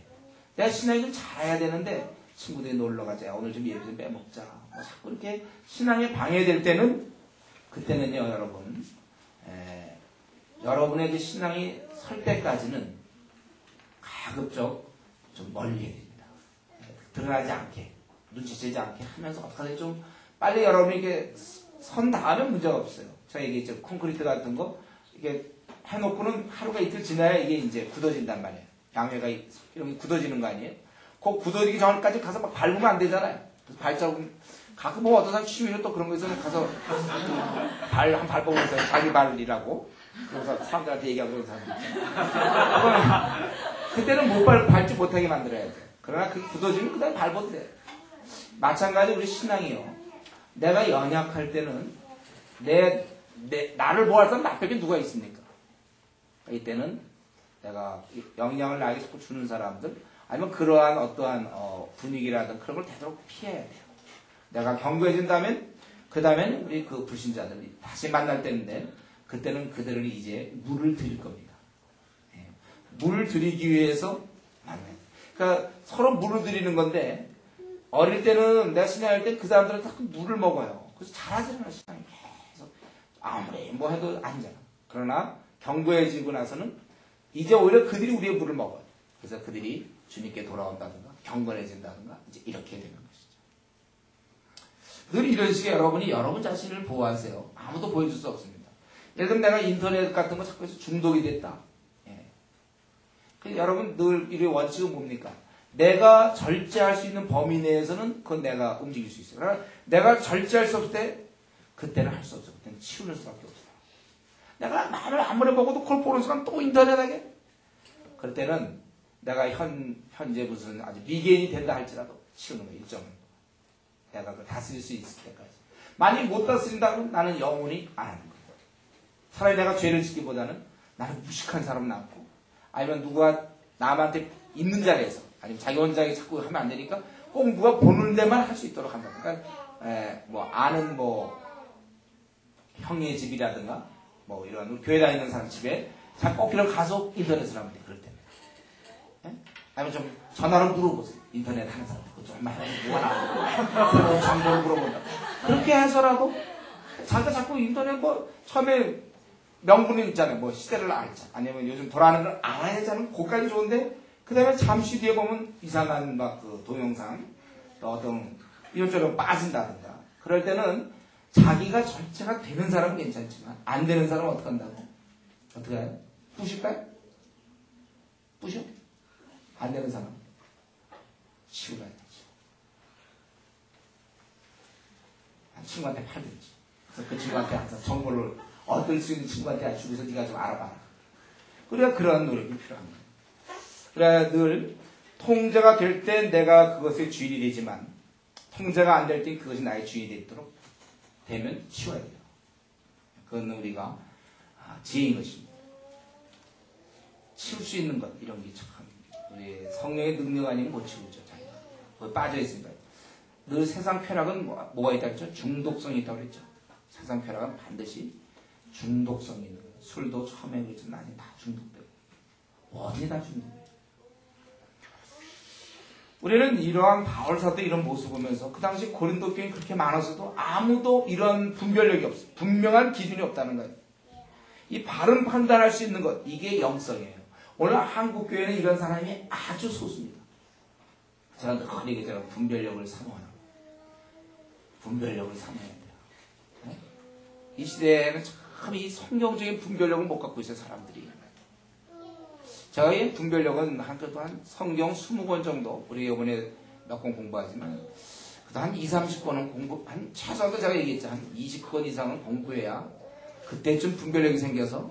내가 신앙이 좀 잘해야 되는데 친구들이 놀러 가자. 오늘 좀 예배 좀 빼먹자. 뭐 자꾸 이렇게 신앙에 방해될 때는 그때는요 여러분 여러분의 그 신앙이 설 때까지는 가급적 좀 멀리 해야 됩니다. 드러나지 않게 눈치채지 않게 하면서 어떻게 좀 빨리 여러분이 이게 선 다음에 문제가 없어요. 제가 얘기했죠. 콘크리트 같은 거 이게 해놓고는 하루가 이틀 지나야 이게 이제 굳어진단 말이에요. 양회가 이렇게 굳어지는 거 아니에요? 그 굳어지기 전까지 가서 막 밟으면 안 되잖아요. 발자국 가끔 뭐 어떤 사람 취미로 또 그런 거 있어서 가서 한 밟아보면서 자기 발이라고 그래서 사람들한테 얘기하고 그런 사람들 있잖아요. 그때는 못 밟지 못하게 만들어야 돼요. 그러나 그 굳어지면 그다음에 밟아도 돼요. 마찬가지로 우리 신앙이요. 내가 연약할 때는 나를 보호할 사람 나밖에 누가 있습니까? 이때는 내가 영향을 나에게 자꾸 주는 사람들 아니면 그러한 어떠한 분위기라든 그런 걸 되도록 피해야 돼요. 내가 견고해진다면 그 다음엔 우리 그 불신자들이 다시 만날 때인데 그때는 그들을 이제 물을 드릴 겁니다. 물을 드리기 위해서 만나요. 그러니까 서로 물을 드리는 건데 어릴 때는 내가 신앙할 때 그 사람들은 자꾸 물을 먹어요. 그래서 잘하지는 않아 신앙이 계속 아무리 뭐 해도 아니잖아. 그러나 견고해지고 나서는 이제 오히려 그들이 우리의 물을 먹어요. 그래서 그들이 주님께 돌아온다든가 경건해진다든가 이제 이렇게 되는 것이죠. 늘 이런 식의 여러분이 여러분 자신을 보호하세요. 아무도 보여줄 수 없습니다. 예를 들면 내가 인터넷 같은 거 자꾸 해서 중독이 됐다. 여러분 늘 이 원칙은 뭡니까? 내가 절제할 수 있는 범위 내에서는 그건 내가 움직일 수 있어요. 그러나 내가 절제할 수 없을 때 그때는 할 수 없어요. 그때는 치우는 수밖에 없어요. 내가 나를 아무리 먹어도 그걸 보는 순간 또 인터넷 하게? 그럴 때는 내가 현재 무슨 아주 미개인이 된다 할지라도 치우는 거예요. 일정은. 내가 그걸 다스릴 수 있을 때까지. 만약 못 다스린다면 나는 영원히 안 하는 거예요. 차라리 내가 죄를 짓기보다는 나는 무식한 사람 낳고 아니면 누가 남한테 있는 자리에서 아니면 자기 혼자 자꾸 하면 안 되니까 꼭 누가 보는 데만 할 수 있도록 한다. 그러니까 뭐 아는 뭐 형의 집이라든가 뭐 이런 교회 다니는 사람 집에 꼭 이런 가서 인터넷을 하면 돼. 그럴 때는. 아니면 좀 전화로 물어보세요. 인터넷 하는 사람 좀만 해서 뭐가 나오고 새로운 정보를 물어본다. 그렇게 해서라도 자기가 자꾸 인터넷 뭐 처음에 명분이 있잖아요. 뭐 시대를 알자. 아니면 요즘 돌아가는 걸 알아야 되잖아요. 그것까지 좋은데 그 다음에 잠시 뒤에 보면 이상한 막 그 동영상 또 어떤 이런저런 빠진다든가 그럴 때는 자기가 절제가 되는 사람은 괜찮지만 안 되는 사람은 어떻게 한다고? 어떻게 해요? 부실까요? 부셔? 안 되는 사람 치우라야 되지. 친구한테 팔든지. 그래서 그 친구한테 항상 정보를 얻을 수 있는 친구한테 주고서 네가 좀 알아봐라. 우리가 그런 노력이 필요합니다. 그래야 늘 통제가 될 때 내가 그것의 주인이 되지만 통제가 안 될 때 그것이 나의 주인이 되면 치워야 돼요. 그건 우리가 지혜인 것입니다. 치울 수 있는 것 이런 게 참 우리 성령의 능력 아니면 못 치우죠. 자기가 거기 빠져 있습니다. 늘 세상 쾌락은 뭐가 있다고 했죠? 중독성이 있다고 그랬죠. 세상 쾌락은 반드시 중독성이 있는 거예요. 술도 처음에 그랬죠. 나중에 다 중독되고 어디 다 중독돼요. 우리는 이러한 바울 사도 이런 모습을 보면서 그 당시 고린도 교회는 그렇게 많아서도 아무도 이런 분별력이 없어. 분명한 기준이 없다는 거예요. 이 바른 판단할 수 있는 것, 이게 영성이에요. 오늘 한국 교회는 이런 사람이 아주 소수입니다. 제가 늘 얘기했잖아요. 분별력을 사모하는 거예요. 분별력을 사모해야 돼요. 네? 이 시대에는 참 이 성경적인 분별력을 못 갖고 있어요, 사람들이. 저희 분별력은 한 성경 20권 정도, 우리 이번에 몇 권 공부하지만, 그래도 한 20, 30권은 한 최소한도 제가 얘기했죠. 한 20권 이상은 공부해야 그때쯤 분별력이 생겨서,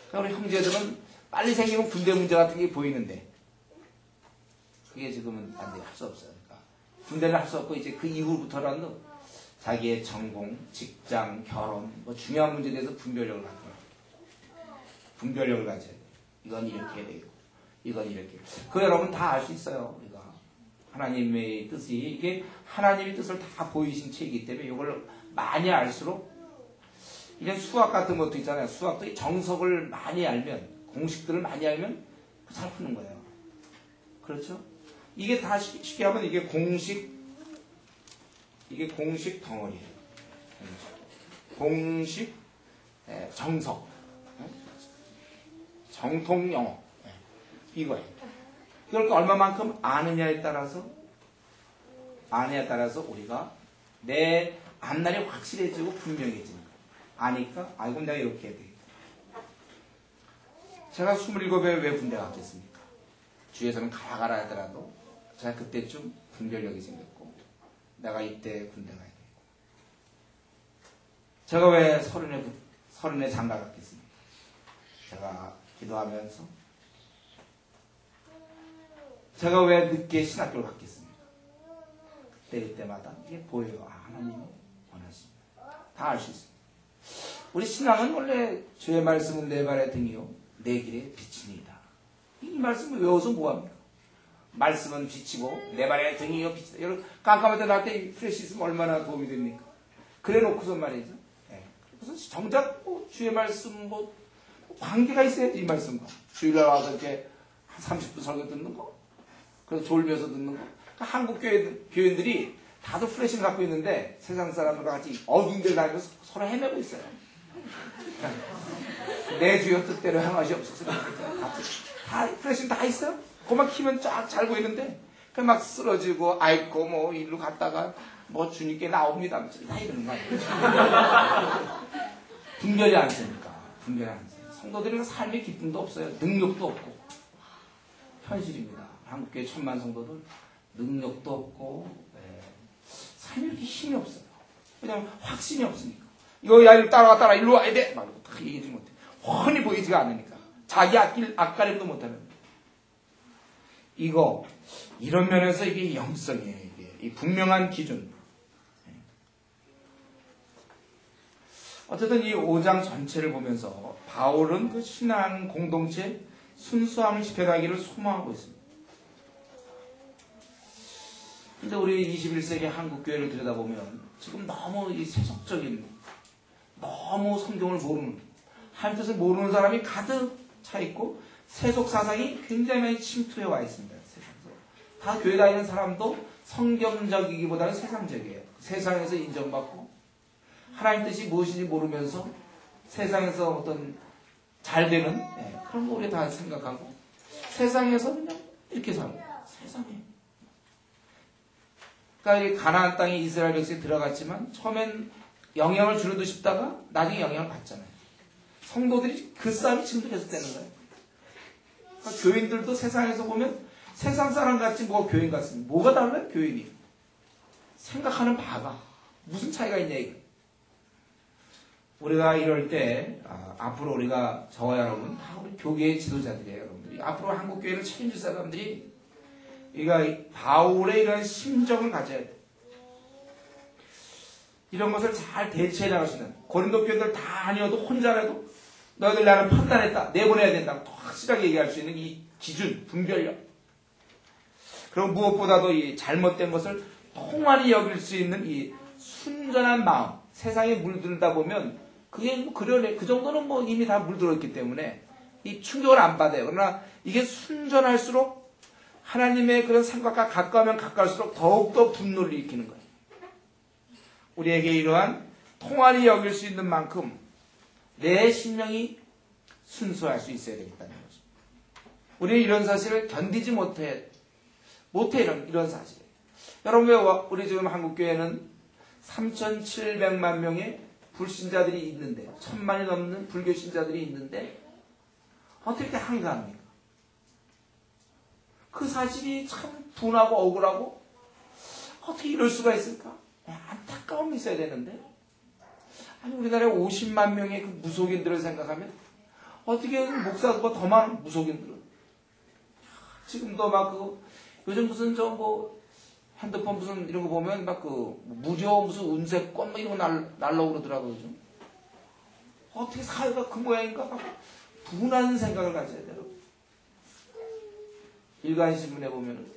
그러니까 우리 형제들은 빨리 생기면 군대 문제 같은 게 보이는데, 그게 지금은 안 돼, 할 수 없어요. 그러니까 군대를 할 수 없고, 이제 그 이후부터라도 자기의 전공, 직장, 결혼, 뭐 중요한 문제에 대해서 분별력을 갖는 거예요. 분별력을 가져야 돼요. 이건 이렇게 해야 되고, 이건 이렇게. 그 여러분 다 알 수 있어요. 우리가 하나님의 뜻이, 이게 하나님의 뜻을 다 보이신 책이기 때문에 이걸 많이 알수록, 이런 수학 같은 것도 있잖아요. 수학도 정석을 많이 알면, 공식들을 많이 알면 잘 푸는 거예요. 그렇죠? 이게 다 쉽게 하면 이게 공식 덩어리예요. 공식, 정석, 정통 영어, 이거예요. 그러니까 얼마만큼 아느냐에 따라서 우리가 내 앞날이 확실해지고 분명해지는 거예요. 아니까, 아이고 내가 이렇게 해야 되겠다. 제가 27에 왜 군대 갔겠습니까? 주위에서는 가라 하더라도 제가 그때쯤 분별력이 생겼고, 내가 이때 군대 가야 되고. 제가 왜 30에 장가 갔겠습니까? 제가 기도하면서. 제가 왜 늦게 신학교를 갔겠습니까? 그때마다 이게 보여요. 아, 하나님이 원하십니다. 다 알 수 있습니다. 우리 신앙은 원래 주의 말씀은 내 발의 등이요 내 길의 빛이니이다. 이 말씀을 외워서 뭐합니까? 말씀은 빛이고 내 발의 등이요 빛이다. 여러분 깜깜할 때 나한테 프레시 있으면 얼마나 도움이 됩니까? 그래 놓고서 말이죠. 네. 그래서 정작 주의 말씀 관계가 있어야지. 이 말씀과 주일날 와서 이렇게 한 30분 설교 듣는 거, 그래서 졸면서 듣는 거. 그러니까 한국 교인들이 다들 프레시를 갖고 있는데 세상 사람들과 같이 어두운 데 다니면서 서로 헤매고 있어요. 내 주여 뜻대로 행하시옵소서. 다 프레시는 다 있어요. 그만 키면 쫙 잘 보이는데 그 막 쓰러지고 아이고 뭐 일로 갔다가 뭐 주님께 나옵니다. 다 이러는 거예요. 분별이 안 되니까. 분별이 안 돼요. 성도들은 삶의 기쁨도 없어요. 능력도 없고. 현실입니다. 한국교회 1000만 성도들 능력도 없고 삶에 이렇게 힘이 없어요. 왜냐하면 확신이 없으니까. 이거 야 이리 따라와 일로 와야 돼. 막 다 얘기하지 못해. 훤히 보이지가 않으니까. 자기 앞가림도 못하는. 이런 면에서 이게 영성이에요. 이 분명한 기준. 어쨌든 이 5장 전체를 보면서 바울은 그 신앙 공동체 순수함을 지켜가기를 소망하고 있습니다. 근데 우리 21세기 한국교회를 들여다보면 지금 너무 이 세속적인, 너무 성경을 모르는, 하나님 뜻을 모르는 사람이 가득 차 있고 세속 사상이 굉장히 많이 침투해 와 있습니다. 세상에서. 다 교회 다니는 사람도 성경적이기보다는 세상적이에요. 세상에서 인정받고 하나님 뜻이 무엇인지 모르면서 세상에서 어떤 잘 되는 그런 거 우리 다 생각하고 세상에서 그냥 이렇게 살고 세상에. 그러니까 이 가나안 땅에 이스라엘 백성이 들어갔지만 처음엔 영향을 주려도 싶다가 나중에 영향을 받잖아요. 성도들이 그 싸움이 지금도 계속되는 거예요. 그러니까 교인들도 세상에서 보면 세상 사람 같지 뭐가 교인 같습니다. 뭐가 달라요? 교인이. 생각하는 바가 무슨 차이가 있냐 이거. 우리가 이럴 때 앞으로 우리가 저와 여러분 다 우리 교계의 지도자들이에요. 여러분들이 앞으로 한국교회를 책임질 사람들이 바울의 이런 심정을 가져야 돼. 이런 것을 잘 대처해 나갈 수 있는 고린도 교회들 다 아니어도 혼자라도 너희들 나를 판단했다. 내보내야 된다. 또 확실하게 얘기할 수 있는 이 기준, 분별력. 그리고 무엇보다도 이 잘못된 것을 통한히 여길 수 있는 이 순전한 마음. 세상에 물들다 보면 그게 그 정도는 이미 다 물들었기 때문에 이 충격을 안 받아요. 그러나 이게 순전할수록 하나님의 그런 생각과 가까우면 가까울수록 더욱더 분노를 일으키는 거예요. 우리에게 이러한 통한이 여길 수 있는 만큼 내 심령이 순수할 수 있어야 되겠다는 거죠. 우리는 이런 사실을 견디지 못해 이런 사실. 여러분, 왜 우리 지금 한국교회는 3,700만 명의 불신자들이 있는데, 1,000만이 넘는 불교 신자들이 있는데 어떻게 한가합니까? 그 사실이 참 분하고 억울하고 어떻게 이럴 수가 있을까? 안타까움이 있어야 되는데, 아니 우리나라에 50만 명의 그 무속인들을 생각하면 어떻게 목사보다 더 많은 무속인들은 지금도 막 요즘 무슨 핸드폰 무슨 이런 거 보면 막 무료 무슨 운세권 뭐 이런 거 날라오고 그러더라고요. 요즘. 어떻게 사회가 그 모양인가 하고 분한 생각을 가져야 돼요. 일간신문에 보면은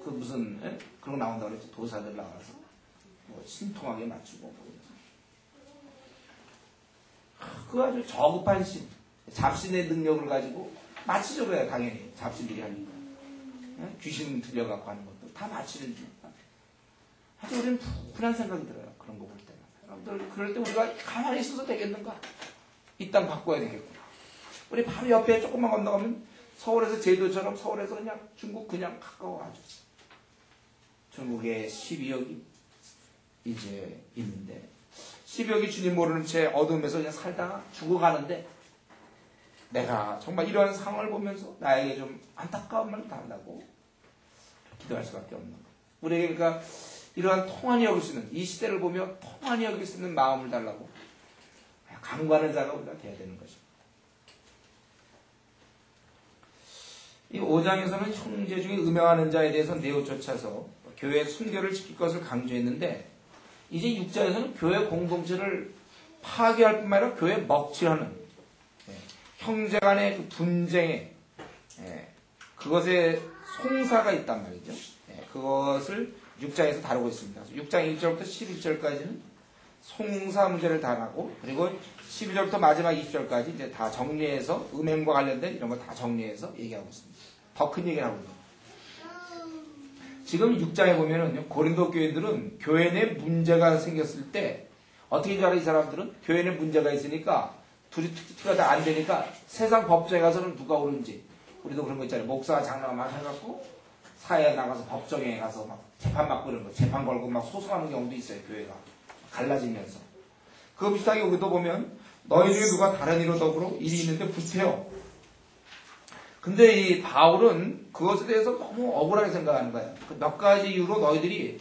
그 무슨 그런 거 나온다고 그랬죠. 도사들 나와서 뭐 신통하게 맞추고 그 아주 저급한 잡신의 능력을 가지고 맞히죠. 그래요. 당연히 잡신들이 하니까 귀신 들려갖고 하는 것도 다 맞히는 중. 아주 우리는 분한 생각이 들어요. 그런 거 볼 때는. 여러분들 그럴 때 우리가 가만히 있어도 되겠는가? 이 땅 바꿔야 되겠구나. 우리 바로 옆에 조금만 건너가면 서울에서 제주도처럼 서울에서 그냥 중국 그냥 가까워가지고 중국에 12억이 이제 있는데 12억이 주님 모르는 채 어둠에서 그냥 살다가 죽어가는데 내가 정말 이런 상황을 보면서 나에게 좀 안타까움을 달라고 기도할 수밖에 없는 거예요. 우리에게 그러니까 이러한 통한이 여길 수 있는 이 시대를 보며 통한이 여길 수 있는 마음을 달라고 강구하는 자가 우리가 돼야 되는 것입니다. 이 5장에서는 형제 중에 음행하는 자에 대해서 내어쫓아서 교회의 순결을 지킬 것을 강조했는데 이제 6장에서는 교회 공동체를 파괴할 뿐만 아니라 교회 먹칠하는 형제 간의 그 분쟁에 그것에 송사가 있단 말이죠. 그것을 6장에서 다루고 있습니다. 6장 1절부터 11절까지는 송사 문제를 다루고 그리고 12절부터 마지막 20절까지 이제 다 정리해서 음행과 관련된 이런 거 다 정리해서 얘기하고 있습니다. 더 큰 얘기를 하고 있습니다. 지금 6장에 보면은 고린도 교인들은 교회 내 문제가 생겼을 때 어떻게 줄 알아? 이 사람들은 교회 내 문제가 있으니까 둘이 티가 다 안 되니까 세상 법정에 가서는 누가 옳은지 우리도 그런 거 있잖아요. 목사가 장난 막 해갖고 사회에 나가서 법정에 가서 막 재판 받고 이런 거 재판 걸고 막 소송하는 경우도 있어요. 교회가 갈라지면서 그거 비슷하게 우리도 보면 너희 중에 누가 다른 이로 더불어 일이 있는데 불태워. 근데 이 바울은 그것에 대해서 너무 억울하게 생각하는 거예요. 몇 가지 이유로 너희들이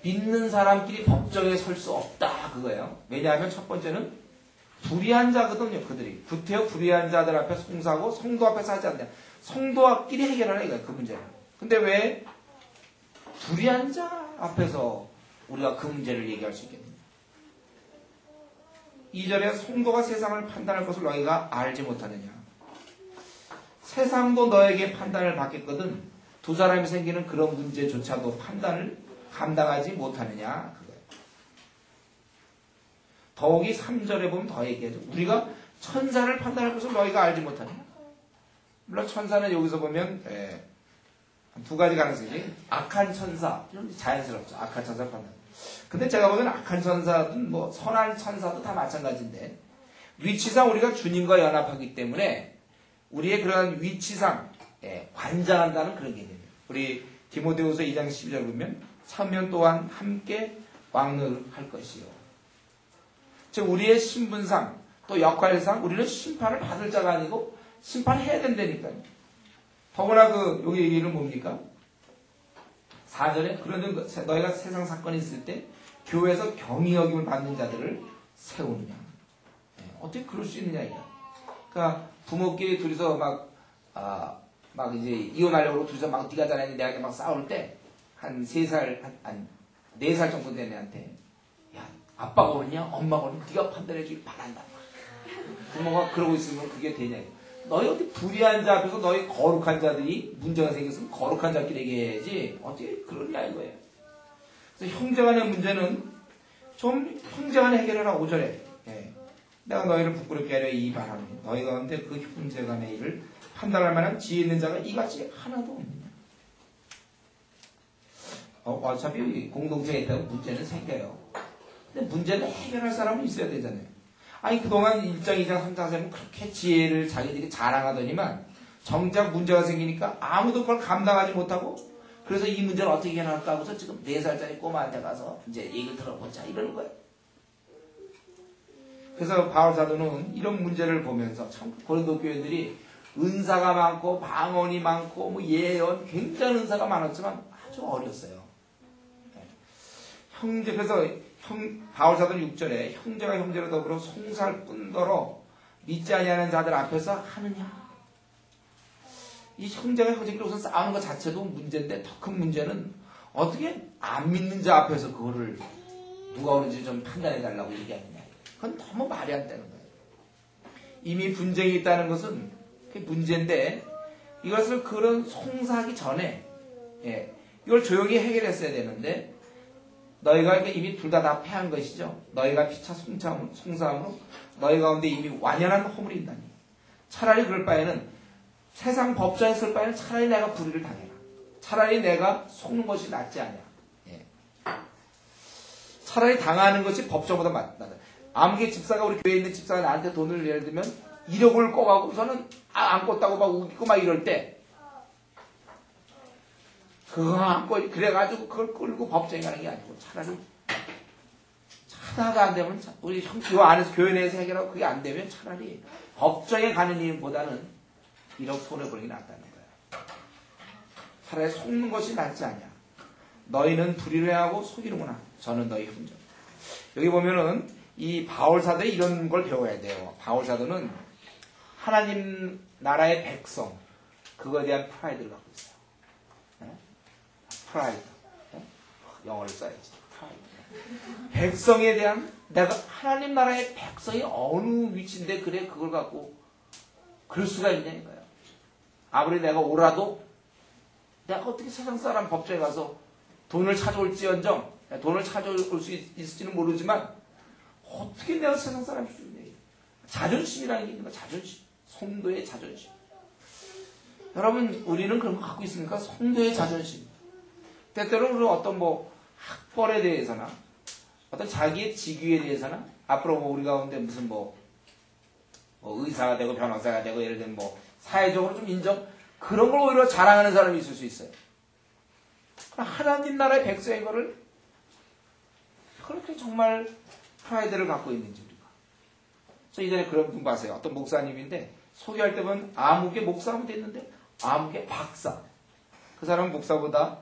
믿는 사람끼리 법정에 설 수 없다 그거예요. 왜냐하면 첫 번째는 불의한 자거든요. 그들이 구태여 불의한 자들 앞에 송사하고 성도 앞에서 하지 않냐. 성도끼리 해결하라 이거예요. 그 문제는. 근데 왜 불의한 자 앞에서 우리가 그 문제를 얘기할 수 있겠느냐. 2절에 성도가 세상을 판단할 것을 너희가 알지 못하느냐. 세상도 너에게 판단을 받겠거든 두 사람이 생기는 그런 문제조차도 판단을 감당하지 못하느냐 그거예요. 더욱이 3절에 보면 더 얘기하죠. 우리가 천사를 판단할 것을 너희가 알지 못하느냐. 물론 천사는 여기서 보면 두 가지 가능성이지. 악한 천사 자연스럽죠. 악한 천사 판단. 근데 제가 보면 악한 천사든 뭐 선한 천사도 다 마찬가지인데 위치상 우리가 주님과 연합하기 때문에 우리의 그러한 위치상 관장한다는 그런 개념이에요. 우리 디모데후서 2장 12절 보면 천명 또한 함께 왕노할 것이요. 즉 우리의 신분상 또 역할상 우리는 심판을 받을 자가 아니고 심판해야 된다니까요. 더구나 여기 얘기는 뭡니까? 4절에 그런데 너희가 세상 사건이 있을 때 교회에서 경위 여김을 받는 자들을 세우느냐. 어떻게 그럴 수 있느냐 이거야. 그러니까 부모끼리 둘이서 막 이제 이혼하려고 둘이서 막 네가 잘했니 내가 막 싸울 때 한 3살, 한 4살 정도 된 애한테 야 아빠가 옳냐 엄마가 옳냐 네가 판단해주길 바란다. 부모가 그러고 있으면 그게 되냐. 너희 어디 불의한 자 앞에서 너희 거룩한 자들이 문제가 생겼으면 거룩한 자끼리 얘기해야지 어떻게 그러냐 이거예요. 그래서 형제간의 문제는 좀 형제간에 해결해라 5절에. 내가 너희를 부끄럽게 하려 이 바람이 너희 가운데 그 형제간의 일을 판단할 만한 지혜 있는 자가 이같이 하나도 없느냐. 어차피 공동체에 있다고 문제는 생겨요. 근데 문제는 해결할 사람은 있어야 되잖아요. 아니 그동안 1장, 2장, 3장, 4장 그렇게 지혜를 자기들이 자랑하더니만 정작 문제가 생기니까 아무도 그걸 감당하지 못하고 그래서 이 문제를 어떻게 해결할까 하고서 지금 4살짜리 꼬마한테 가서 이제 얘기를 들어보자 이러는 거예요. 그래서 바울 사도는 이런 문제를 보면서 참 고린도 교회들이 은사가 많고 방언이 많고 뭐 예언 굉장한 은사가 많았지만 아주 어렸어요. 형제 그래서 바울 사도는 6절에 형제가 형제로 더불어 송사할 뿐더러 믿지 아니하는 자들 앞에서 하느냐. 이 형제가 형제끼리 우선 싸우는 것 자체도 문제인데 더 큰 문제는 어떻게 안 믿는 자 앞에서 그거를 누가 오는지 좀 판단해 달라고 얘기하느냐. 그건 너무 말이 안 되는 거예요. 이미 분쟁이 있다는 것은 그게 문제인데 이것을 그런 송사하기 전에 이걸 조용히 해결했어야 되는데 너희가 이미 둘 다 패한 것이죠. 너희가 피차 송사함으로 너희 가운데 이미 완연한 허물이 있다니. 차라리 그럴 바에는 세상 법정에 쓸 바에는 차라리 내가 불의를 당해라. 차라리 내가 속는 것이 낫지 않냐. 차라리 당하는 것이 법정보다 낫다. 아무개 집사가 우리 교회에 있는 집사가 나한테 돈을 예를 들면 1억을 꺼가고서는 안 껐다고 막 우기고 막 이럴 때 그거 안 꺼 그래가지고 그걸 끌고 법정에 가는 게 아니고 차라리 하나가 안 되면 우리 요 안에서 교회 내에서 해결하고 그게 안 되면 차라리 법정에 가는 일보다는 1억 손해보는 게 낫다는 거야. 차라리 속는 것이 낫지 않냐. 너희는 불의를 하고 속이는구나. 저는 너희 형제. 여기 보면은 이 바울사도에 이런 걸 배워야 돼요. 바울사도는 하나님 나라의 백성 그거에 대한 프라이드를 갖고 있어요. 프라이드. 영어를 써야지. 프라이드. 백성에 대한 내가 하나님 나라의 백성이 어느 위치인데 그래 그걸 갖고 그럴 수가 있냐 이거예요. 아무리 내가 오라도 내가 어떻게 세상 사람 법정에 가서 돈을 찾아올지언정 돈을 찾아올 수 있을지는 모르지만 어떻게 내가 세상 사람일 수 있냐. 자존심이라는 게 있는 거야. 자존심. 성도의 자존심. 여러분 우리는 그런 거 갖고 있습니까? 성도의 자존심. 때때로는 어떤 학벌에 대해서나 어떤 자기의 직위에 대해서나 앞으로 우리 가운데 무슨 의사가 되고 변호사가 되고 예를 들면 사회적으로 좀 인정 그런 걸 오히려 자랑하는 사람이 있을 수 있어요. 하나님 나라의 백성인 거를 그렇게 정말 프라이드를 갖고 있는지 우리가. 저 이전에 그런 분 봤어요. 어떤 목사님인데 소개할 때 보면 아무개 목사하면 됐는데 아무개 박사. 그 사람은 목사보다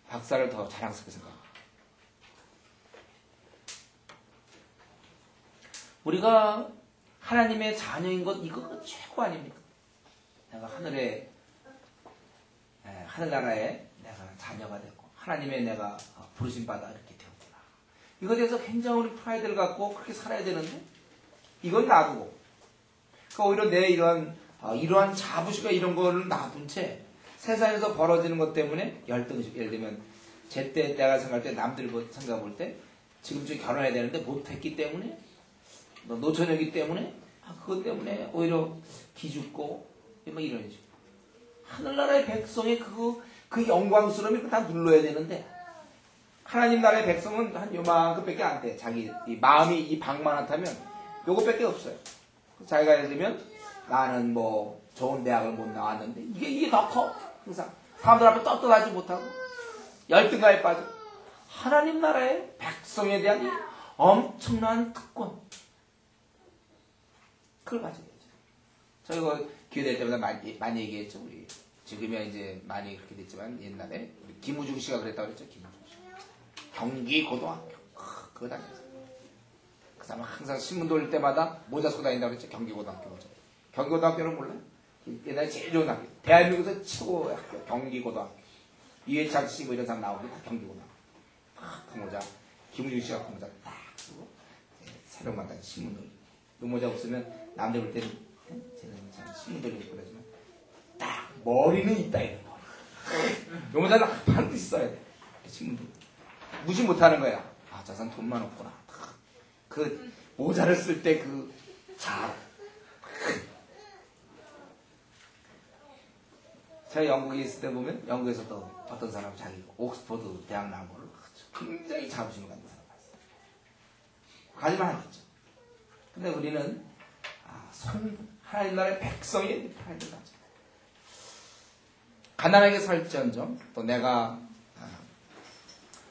박사를 더 자랑스럽게 생각합니다. 우리가 하나님의 자녀인 것 이거 최고 아닙니까? 내가 하늘나라에 내가 자녀가 됐고 하나님의 내가 부르심받아 이렇게 되었구나. 이거에 대해서 굉장히 우리 프라이드를 갖고 그렇게 살아야 되는데 이건 놔두고 그러니까 오히려 내 이러한 자부심과 이런 거를 놔둔 채 세상에서 벌어지는 것 때문에 열등식. 예를 들면 제때 내가 생각할 때 남들 생각해 볼 때 지금쯤 결혼해야 되는데 못했기 때문에 노처녀이기 때문에 그것 때문에 오히려 기죽고 이런 식으로 하늘나라의 백성의 그 영광스러움이 다 눌러야 되는데 하나님 나라의 백성은 한 요만큼밖에 안 돼. 자기 이 마음이 이 방만 하다면 요것밖에 없어요. 자기가 예를 들면 나는 좋은 대학을 못 나왔는데 이게 더 커. 항상 사람들 앞에 떳떳하지 못하고 열등감에 빠져. 하나님 나라의 백성에 대한 이 엄청난 특권 그걸 가져야 되죠. 저희가 기회 될 때마다 많이 얘기했죠. 우리 지금이야 이제 많이 그렇게 됐지만 옛날에 우리 김우중 씨가 그랬다고 그랬죠. 김우중 씨. 경기 고등학교 그거 다녔어요. 그 사람은 항상 신문 돌릴 때마다 모자 쓰고 다닌다고 그랬죠. 경기 고등학교 모자. 경기 고등학교는 몰라요? 옛날에 제일 좋은 학교. 대한민국에서 최고의 학교. 경기 고등학교. 이회창 씨 이런 사람 나오는 게 다 경기 고등학교. 그 모자. 김우중 씨가 그 모자 딱 쓰고 새벽마다 신문 돌리고. 이 모자 없으면 남들 볼 때는 쟤는 참 신문 돌리고 그러지만 딱 머리는 있다 이런 거. 이 모자는 반드시 써야 돼. 신문 돌리고. 무시 못하는 거야. 저 사람 돈만 없구나. 그 모자를 쓸 때 그 잘. 제가 영국에 있을 때 보면 영국에서 또 어떤 사람 자기 옥스퍼드 대학 나온 거를 굉장히 자부심을 갖는 사람 봤어요. 가지만 하겠죠. 근데 우리는 하나님 나라의 백성이 하나님 가죠. 가난하게 살지언정 또 내가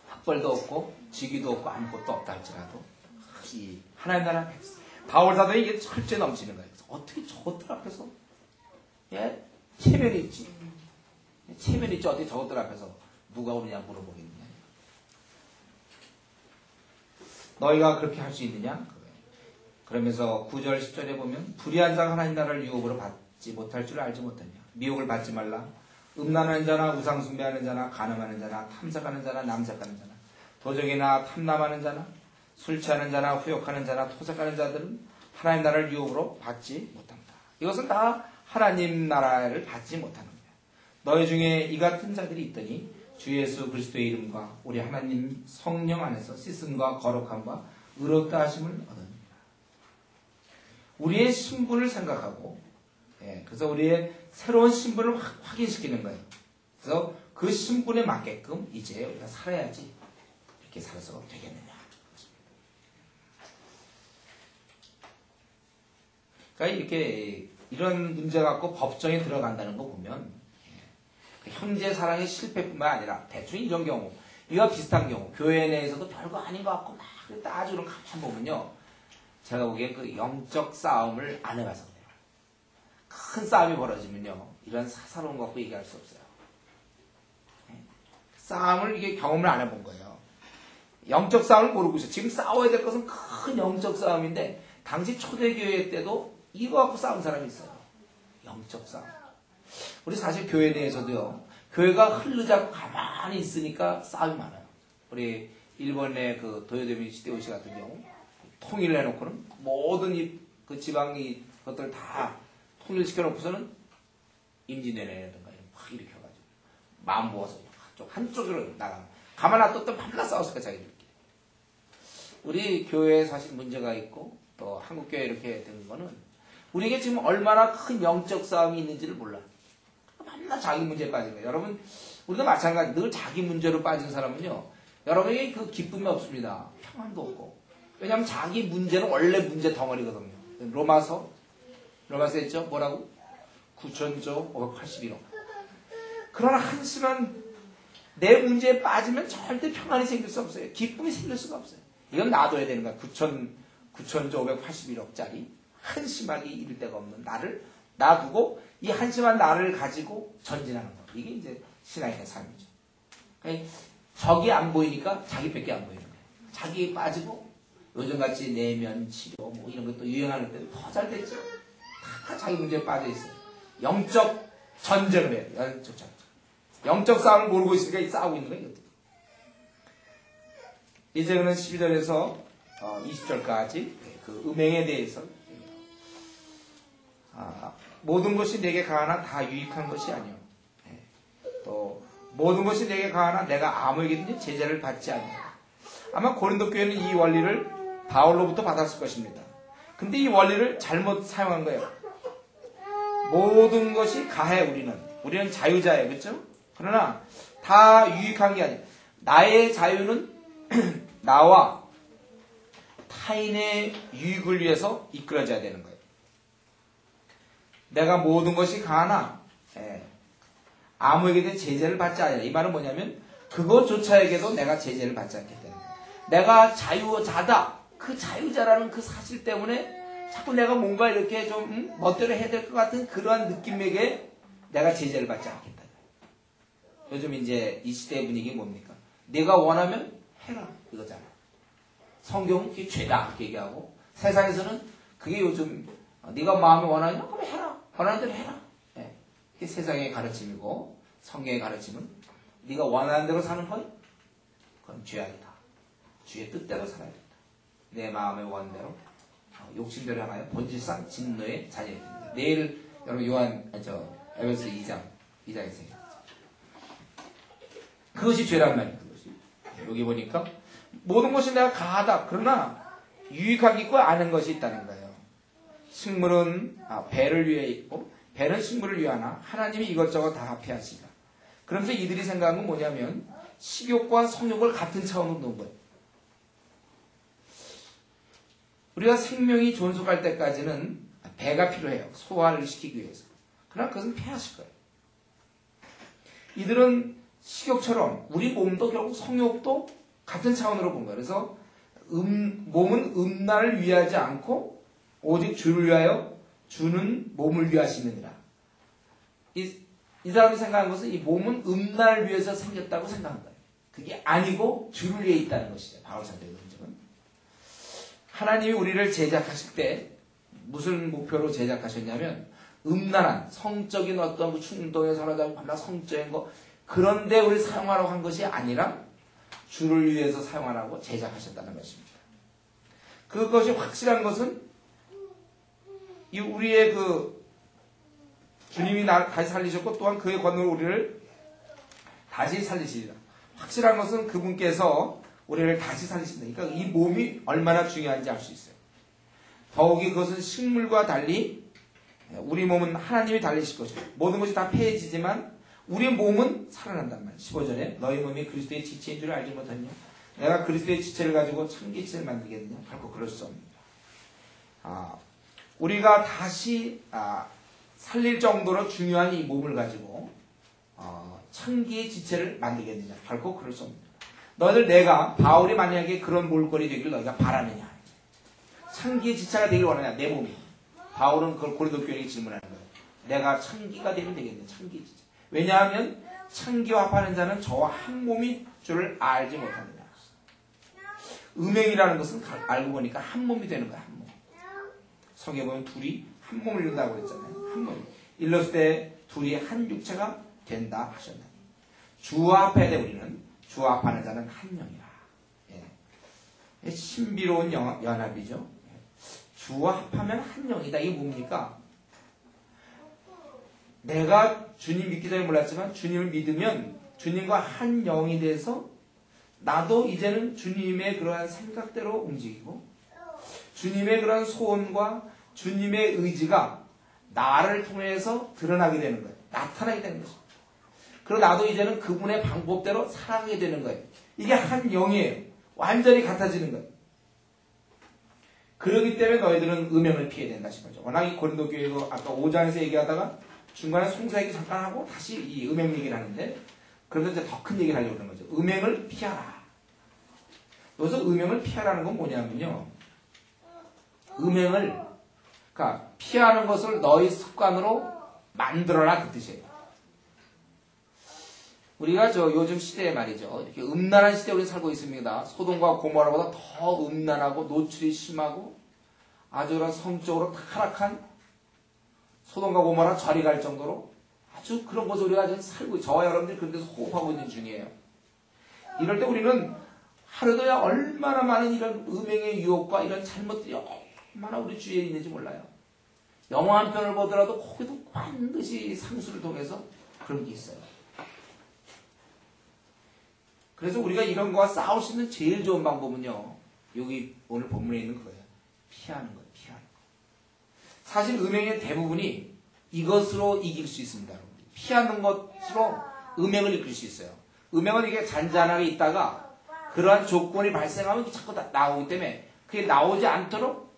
학벌도 없고 직위도 없고 아무것도 없다 할지라도 이 하나님 나라 백성 바울 사도에 이게 철저히 넘치는 거예요. 어떻게 저것들 앞에서 체면이 있지. 체면이 있지. 어떻게 저것들 앞에서 누가 오느냐 물어보겠느냐. 너희가 그렇게 할 수 있느냐? 그러면서 9절 10절에 보면 불의한 자가 하나님 나라를 유혹으로 받지 못할 줄 알지 못하냐. 미혹을 받지 말라. 음란하는 자나 우상숭배하는 자나 간음하는 자나 탐색하는 자나 남색하는 자나 도적이나 탐남하는 자나 술 취하는 자나 후욕하는 자나 토색하는 자들은 하나님 나라를 유혹으로 받지 못한다. 이것은 다 하나님 나라를 받지 못하는 거예요. 너희 중에 이 같은 자들이 있더니 주 예수 그리스도의 이름과 우리 하나님 성령 안에서 씻음과 거룩함과 의롭다 하심을 얻으니라. 우리의 신분을 생각하고 그래서 우리의 새로운 신분을 확인시키는 거예요. 그래서 그 신분에 맞게끔 이제 우리가 살아야지 이렇게 살아서 되겠느냐. 그러니까 이렇게 이런 문제 갖고 법정에 들어간다는 거 보면 형제 사랑의 실패뿐만 아니라 대충 이런 경우 이와 비슷한 경우 교회 내에서도 별거 아닌 것 같고 막 따지고 가만 보면요. 제가 보기엔 그 영적 싸움을 안 해봐서 그래요. 큰 싸움이 벌어지면요. 이런 사사로운 거 갖고 얘기할 수 없어요. 싸움을 이게 경험을 안 해본 거예요. 영적 싸움을 모르고 있어요. 지금 싸워야 될 것은 큰 영적 싸움인데 당시 초대교회 때도 이거 갖고 싸운 사람이 있어요. 영적 싸움. 우리 사실 교회 내에서도요. 교회가 흐르자고 가만히 있으니까 싸움이 많아요. 우리 일본의 그 도요토미 시대오시 같은 경우 통일을 해놓고는 모든 그 지방이 것들을 다 통일시켜놓고서는 임진왜란이라든가 확 일으켜가지고 마음 모아서 한쪽으로 나가면 가만 놔뒀던 밤낮 싸웠을까 자기들끼리. 우리 교회에 사실 문제가 있고 또 한국교회 이렇게 된 거는 우리에게 지금 얼마나 큰 영적 싸움이 있는지를 몰라. 맨날 자기 문제에 빠진 거예요. 여러분, 우리도 마찬가지. 늘 자기 문제로 빠진 사람은요. 여러분에게 그 기쁨이 없습니다. 평안도 없고. 왜냐하면 자기 문제는 원래 문제 덩어리거든요. 로마서 했죠? 뭐라고? 9천조 581억. 그러나 한심한 내 문제에 빠지면 절대 평안이 생길 수 없어요. 기쁨이 생길 수가 없어요. 이건 놔둬야 되는 거야. 9천조 581억짜리 한심하게 이를 데가 없는 나를 놔두고 이 한심한 나를 가지고 전진하는 거. 이게 이제 신앙인의 삶이죠. 그러니까 적이 안 보이니까 자기밖에 안 보이는 거예요. 자기에 빠지고 요즘같이 내면 치료 뭐 이런 것도 유행하는 때도 더 잘 됐죠. 다 자기 문제에 빠져 있어요. 영적 전쟁을 해요. 영적 전쟁. 영적 싸움을 모르고 있으니까 싸우고 있는 거예요. 이제는 12절에서 20절까지 그 음행에 대해서 모든 것이 내게 가하나 다 유익한 것이 아니요. 또 모든 것이 내게 가하나 내가 아무에게든지 제재를 받지 않는다. 아마 고린도 교회는 이 원리를 바울로부터 받았을 것입니다. 근데 이 원리를 잘못 사용한 거예요. 모든 것이 가해 우리는 자유자예요. 그렇죠? 그러나 다 유익한 게 아니에요. 나의 자유는 나와 타인의 유익을 위해서 이끌어져야 되는 거예요. 내가 모든 것이 가하나 아무에게도 제재를 받지 않으라. 이 말은 뭐냐면 그것조차에게도 내가 제재를 받지 않겠다는 거예요. 내가 자유자다. 그 자유자라는 그 사실 때문에 자꾸 내가 뭔가 이렇게 좀 멋대로 해야 될 것 같은 그러한 느낌에게 내가 제재를 받지 않겠다. 요즘 이제 이 시대의 분위기 뭡니까? 내가 원하면 해라 이거잖아. 성경은 그게 죄다 이렇게 얘기하고 세상에서는 그게 요즘 네가 마음에 원하냐? 그럼 해라. 원하는 대로 해라. 그게 세상의 가르침이고 성경의 가르침은 네가 원하는 대로 사는 거야? 그건 죄악이다. 주의 뜻대로 살아야 된다. 내 마음의 원대로 욕심대로 하나요? 본질상 진노의 자녀가 됩니다. 내일 여러분 에베소 2장에서 얘기하죠. 그것이 죄란 말이에요. 여기 보니까 모든 것이 내가 가하다. 그러나 유익하게 있고 아는 것이 있다는 거예요. 식물은 배를 위해 있고 배는 식물을 위하나 하나님이 이것저것 다 합해 하시라. 그러면서 이들이 생각한 건 뭐냐면 식욕과 성욕을 같은 차원으로 놓은 거예요. 우리가 생명이 존속할 때까지는 배가 필요해요. 소화를 시키기 위해서. 그러나 그것은 폐하실 거예요. 이들은 식욕처럼 우리 몸도 결국 성욕도 같은 차원으로 본 거예요. 그래서 몸은 음란을 위하지 않고 오직 주를 위하여 주는 몸을 위하시느니라. 이 사람이 생각한 것은 이 몸은 음란을 위해서 생겼다고 생각한 거예요. 그게 아니고 주를 위해 있다는 것이죠. 바울 사도의 논증은. 하나님이 우리를 제작하실 때 무슨 목표로 제작하셨냐면 음란한 성적인 어떤 충동에 사로잡고 밤낮 성적인 거 그런데 우리 사용하라고 한 것이 아니라 주를 위해서 사용하라고 제작하셨다는 것입니다. 그것이 확실한 것은 이 우리의 주님이 나를 다시 살리셨고 또한 그의 권능으로 우리를 다시 살리시리라. 확실한 것은 그분께서 우리를 다시 살리신다. 그러니까 이 몸이 얼마나 중요한지 알 수 있어요. 더욱이 그것은 식물과 달리 우리 몸은 하나님이 달리실 것이고 모든 것이 다 폐해지지만 우리 몸은 살아난단 말이에요. 15절에 너희 몸이 그리스도의 지체인 줄 알지 못하냐? 내가 그리스도의 지체를 가지고 참기체를 만들겠느냐? 결코 그럴 수 없습니다. 우리가 다시 살릴 정도로 중요한 이 몸을 가지고 참기의 지체를 만들겠느냐? 결코 그럴 수 없습니다. 내가 바울이 만약에 그런 몰골이 되기를 너희가 바라느냐? 참기의 지체가 되길 원하냐? 내 몸이. 바울은 그걸 고린도 교회에게 질문하는 거예요. 내가 참기가 되면 되겠네. 참기의 지체. 왜냐하면 참기와 합하는 자는 저와 한 몸인 줄을 알지 못합니다. 음행이라는 것은 알고 보니까 한 몸이 되는 거야. 한 몸. 성경에 보면 둘이 한 몸을 이룬다고 그랬잖아요. 한 몸. 일렀을 때 둘이 한 육체가 된다 하셨나니. 주와 합해야 돼 우리는. 주와 합하는 자는 한 영이라. 예. 신비로운 연합이죠. 주와 합하면 한 영이다. 이게 뭡니까? 내가 주님 믿기 전에 몰랐지만 주님을 믿으면 주님과 한 영이 돼서 나도 이제는 주님의 그러한 생각대로 움직이고 주님의 그러한 소원과 주님의 의지가 나를 통해서 드러나게 되는 거예요. 나타나게 되는 거죠. 그리고 나도 이제는 그분의 방법대로 살아가게 되는 거예요. 이게 한 영이에요. 완전히 같아지는 거예요. 그렇기 때문에 너희들은 음행을 피해야 된다 싶어요. 워낙 이 고린도 교회도 아까 5장에서 얘기하다가 중간에 송사 얘기 잠깐 하고 다시 이 음행 얘기를 하는데 그래서 이제 더 큰 얘기를 하려고 그러는 거죠. 음행을 피하라. 여기서 음행을 피하라는 건 뭐냐면요. 음행을 그러니까 피하는 것을 너희 습관으로 만들어라 그 뜻이에요. 우리가 요즘 시대에 말이죠. 이렇게 음란한 시대에 우리 살고 있습니다. 소돔과 고모라보다 더 음란하고 노출이 심하고 아주 그런 성적으로 타락한 소돔과 고모라 저리 갈 정도로 아주 그런 것을 우리가 지금 살고 저와 여러분들이 그런 데서 호흡하고 있는 중이에요. 이럴 때 우리는 하루도야 얼마나 많은 이런 음행의 유혹과 이런 잘못들이 얼마나 우리 주위에 있는지 몰라요. 영화 한 편을 보더라도 거기도 반드시 상수를 통해서 그런 게 있어요. 그래서 우리가 이런 거와 싸울 수 있는 제일 좋은 방법은요. 여기 오늘 본문에 있는 거예요. 피하는 거예요. 피하는 거. 사실 음행의 대부분이 이것으로 이길 수 있습니다. 피하는 것으로 음행을 이길 수 있어요. 음행은 이게 잔잔하게 있다가 그러한 조건이 발생하면 이게 자꾸 나오기 때문에 그게 나오지 않도록